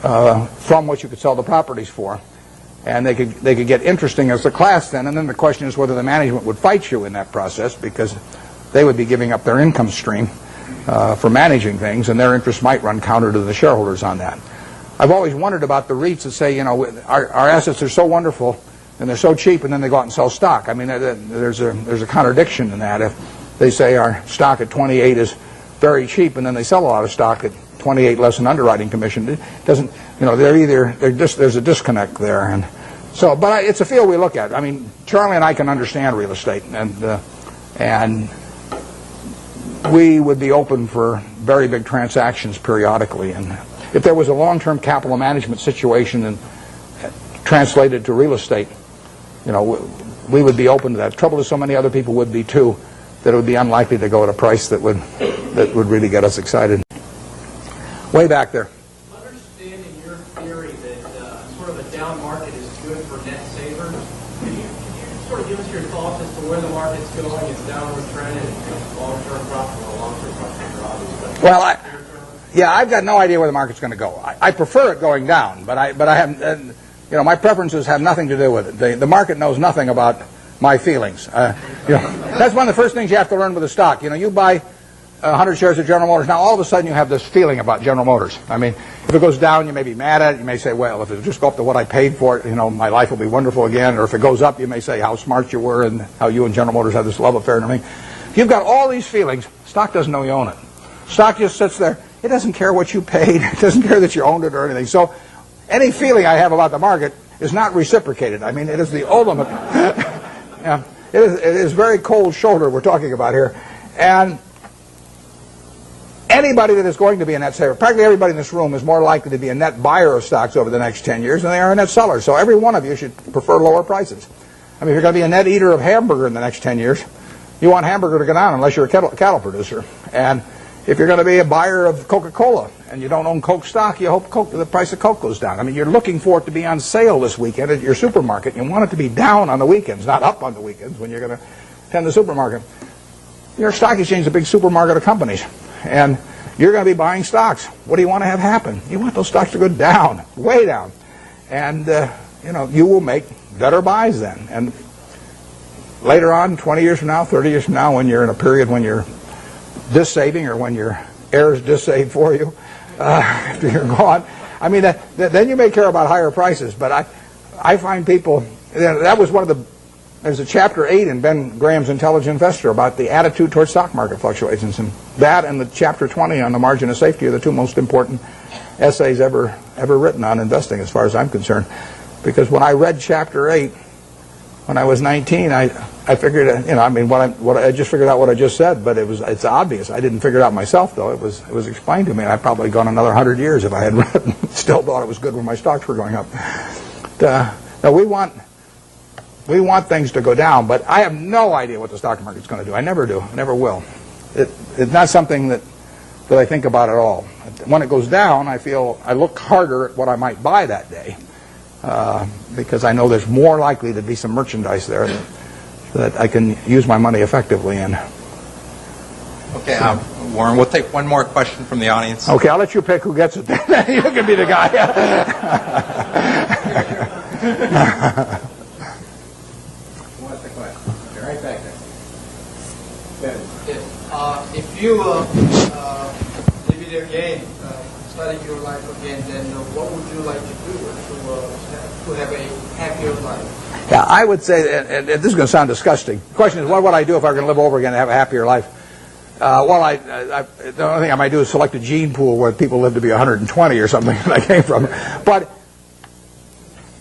from what you could sell the properties for. And they could get interesting as a class then, and then the question is whether the management would fight you in that process, because they would be giving up their income stream for managing things, and their interests might run counter to the shareholders on that. I've always wondered about the REITs that say, our assets are so wonderful and they're so cheap, and then they go out and sell stock. I mean, there's a contradiction in that. If they say our stock at 28 is very cheap, and then they sell a lot of stock at 28 less an underwriting commission, it doesn't. There's a disconnect there, and so. But it's a field we look at. I mean, Charlie and I can understand real estate, and we would be open for very big transactions periodically. And if there was a long-term capital management situation and translated to real estate, we would be open to that. The trouble is, so many other people would be too, that it would be unlikely to go at a price that would really get us excited. Way back there. Understanding your theory that sort of a down market is good for net savers, can you sort of give us your thoughts as to where the market's going, its downward trend, and long-term profit or long-term profit, obviously? Well, I've got no idea where the market's going to go. I prefer it going down, but I haven't. My preferences have nothing to do with it. The market knows nothing about my feelings. That's one of the first things you have to learn with a stock. You buy 100 shares of General Motors. Now, all of a sudden, you have this feeling about General Motors. I mean, if it goes down, you may be mad at it. You may say, well, if it just go up to what I paid for it, my life will be wonderful again. Or if it goes up, you may say how smart you were and how you and General Motors have this love affair and everything. If you've got all these feelings, stock doesn't know you own it. Stock just sits there. It doesn't care what you paid. It doesn't care that you owned it or anything. So any feeling I have about the market is not reciprocated. I mean, it is the ultimate. It is very cold shoulder we're talking about here. And anybody that is going to be a net saver, practically everybody in this room is more likely to be a net buyer of stocks over the next 10 years than they are a net seller. So every one of you should prefer lower prices. I mean, if you're going to be a net eater of hamburger in the next 10 years, you want hamburger to go down unless you're a cattle producer. And if you're going to be a buyer of Coca-Cola and you don't own Coke stock, you hope the price of Coke goes down. I mean, you're looking for it to be on sale this weekend at your supermarket. You want it to be down on the weekends, not up on the weekends when you're going to attend the supermarket. Your stock exchange is a big supermarket of companies, and you're going to be buying stocks. What do you want to have happen? You want those stocks to go down, way down. And, you will make better buys then. And later on, 20 years from now, 30 years from now, when you're in a period when you're dis-saving or when your heirs dis-save for you after you're gone, I mean, then you may care about higher prices. But I find people, that was one of the, there's a chapter 8 in Ben Graham's Intelligent Investor about the attitude towards stock market fluctuations. And that and the chapter 20 on the margin of safety are the two most important essays ever written on investing as far as I'm concerned. Because when I read chapter 8, when I was 19, I figured, I just figured out what I just said, but it's obvious. I didn't figure it out myself, though. It was explained to me. I'd probably gone another 100 years if I had read it. Still thought it was good when my stocks were going up. No, we want things to go down, but I have no idea what the stock market's going to do. I never do. I never will. It's not something that I think about at all. When it goes down, I look harder at what I might buy that day. Because I know there's more likely to be some merchandise there that I can use my money effectively in. Okay, Warren, we'll take one more question from the audience. Okay, I'll let you pick who gets it then. You can be the guy. What's the question? Okay, right back there. If you live it again, study your life again, then what would you like to do to have a happier life? Yeah, I would say, and this is going to sound disgusting. The question is, what would I do if I were going to live over again and have a happier life? The only thing I might do is select a gene pool where people live to be 120 or something that I came from. But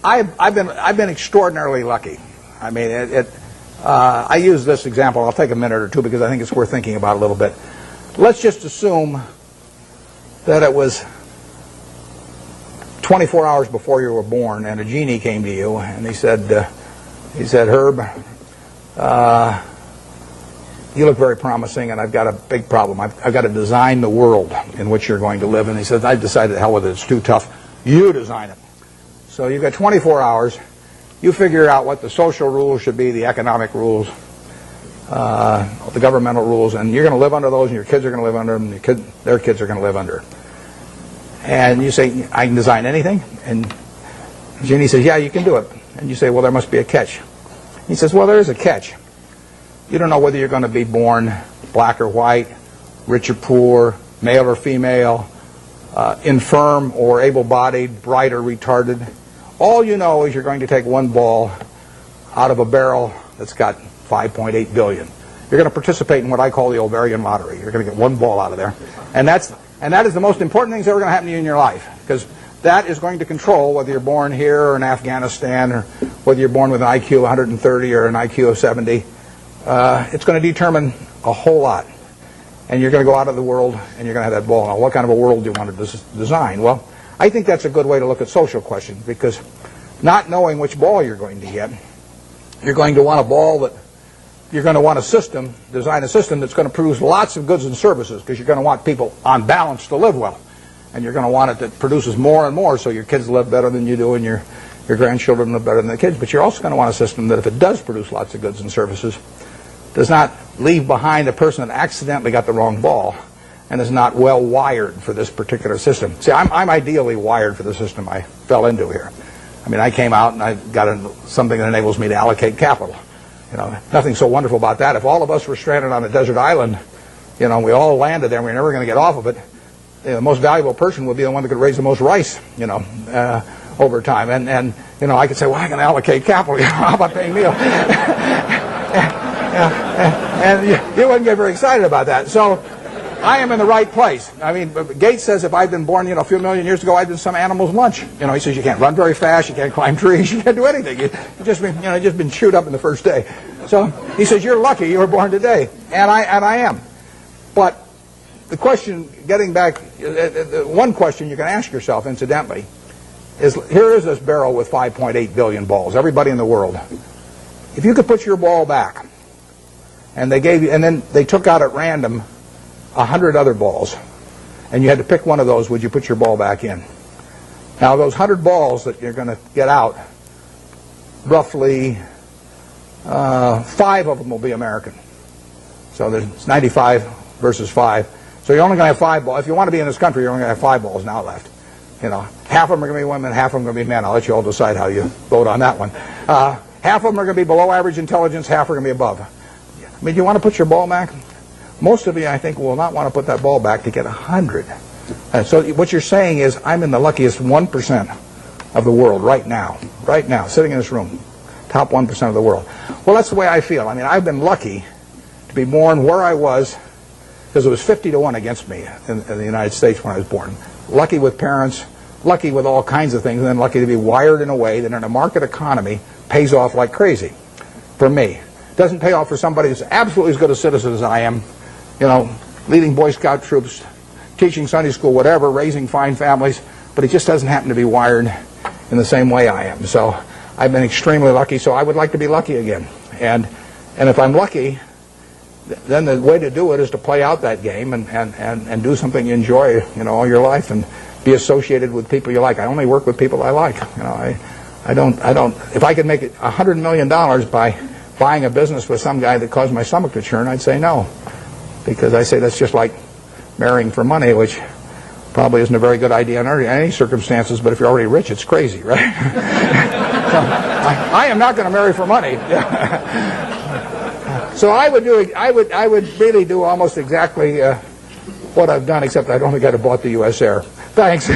I've been extraordinarily lucky. I mean, I use this example. I'll take a minute or two because I think it's worth thinking about a little bit. Let's just assume that it was 24 hours before you were born, and a genie came to you, and he said, Herb, you look very promising, and I've got a big problem. I've got to design the world in which you're going to live. And he said, I've decided, the hell with it, it's too tough. You design it. So you've got 24 hours. You figure out what the social rules should be, the economic rules, the governmental rules, and you're going to live under those, and your kids are going to live under them, and their kids are going to live under. And you say, I can design anything? And Genie says, yeah, you can do it. And you say, well, there must be a catch. He says, well, there is a catch. You don't know whether you're going to be born black or white, rich or poor, male or female, infirm or able-bodied, bright or retarded. All you know is you're going to take one ball out of a barrel that's got 5.8 billion. You're going to participate in what I call the ovarian lottery. You're going to get one ball out of there. And that is the most important thing that's ever going to happen to you in your life, because that is going to control whether you're born here or in Afghanistan, or whether you're born with an IQ of 130 or an IQ of 70. It's going to determine a whole lot. And you're going to go out of the world and you're going to have that ball. Now, what kind of a world do you want to design? Well, I think that's a good way to look at social questions, because not knowing which ball you're going to get, you're going to want a ball that you're going to want design a system that's going to produce lots of goods and services, because you're going to want people on balance to live well. And you're going to want it that produces more and more, so your kids live better than you do and your grandchildren live better than the kids. But you're also going to want a system that, if it does produce lots of goods and services, does not leave behind a person that accidentally got the wrong ball and is not well wired for this particular system. See, I'm ideally wired for the system I fell into here. I mean, I came out and I got something that enables me to allocate capital. You know, nothing so wonderful about that. If all of us were stranded on a desert island, you know, we all landed there and we're never going to get off of it, the most valuable person would be the one that could raise the most rice, you know, over time. And you know, I could say, well, I can allocate capital. How about paying me? And you wouldn't get very excited about that. So I am in the right place. I mean, Gates says if I'd been born, you know, a few million years ago, I'd been some animal's lunch. You know, he says you can't run very fast, you can't climb trees, you can't do anything. You've just been chewed up in the first day. So he says you're lucky you were born today, and I am. But the question, getting back, one question you can ask yourself, incidentally, is here is this barrel with 5.8 billion balls. Everybody in the world. If you could put your ball back, and then they took out at random 100 other balls, and you had to pick one of those, would you put your ball back in? Now, those 100 balls that you're going to get out, roughly 5 of them will be American. So there's 95 versus 5. So you're only going to have 5 balls. If you want to be in this country, you're only going to have 5 balls now left. You know, half of them are going to be women, half of them are going to be men. I'll let you all decide how you vote on that one. Half of them are going to be below average intelligence, half are going to be above. I mean, do you want to put your ball back? Most of you, I think, will not want to put that ball back to get 100. So what you're saying is, I'm in the luckiest 1% of the world right now, sitting in this room, top 1% of the world. Well, that's the way I feel. I mean, I've been lucky to be born where I was, because it was 50-1 against me in the United States when I was born. Lucky with parents, lucky with all kinds of things, and then lucky to be wired in a way that in a market economy pays off like crazy for me. It doesn't pay off for somebody who's absolutely as good a citizen as I am, you know, leading Boy Scout troops, teaching Sunday school, whatever, raising fine families, but he just doesn't happen to be wired in the same way I am. So I've been extremely lucky, so I would like to be lucky again. And if I'm lucky, then the way to do it is to play out that game and do something you enjoy, you know, all your life, and be associated with people you like. I only work with people I like. You know, I don't. If I could make $100 million by buying a business with some guy that caused my stomach to churn, I'd say no, because I say that's just like marrying for money, which probably isn't a very good idea in any circumstances. But if you're already rich, it's crazy, right? So I am not going to marry for money. So I would really do almost exactly what I've done, except I don't think I'd have bought the U.S. Air. Thanks.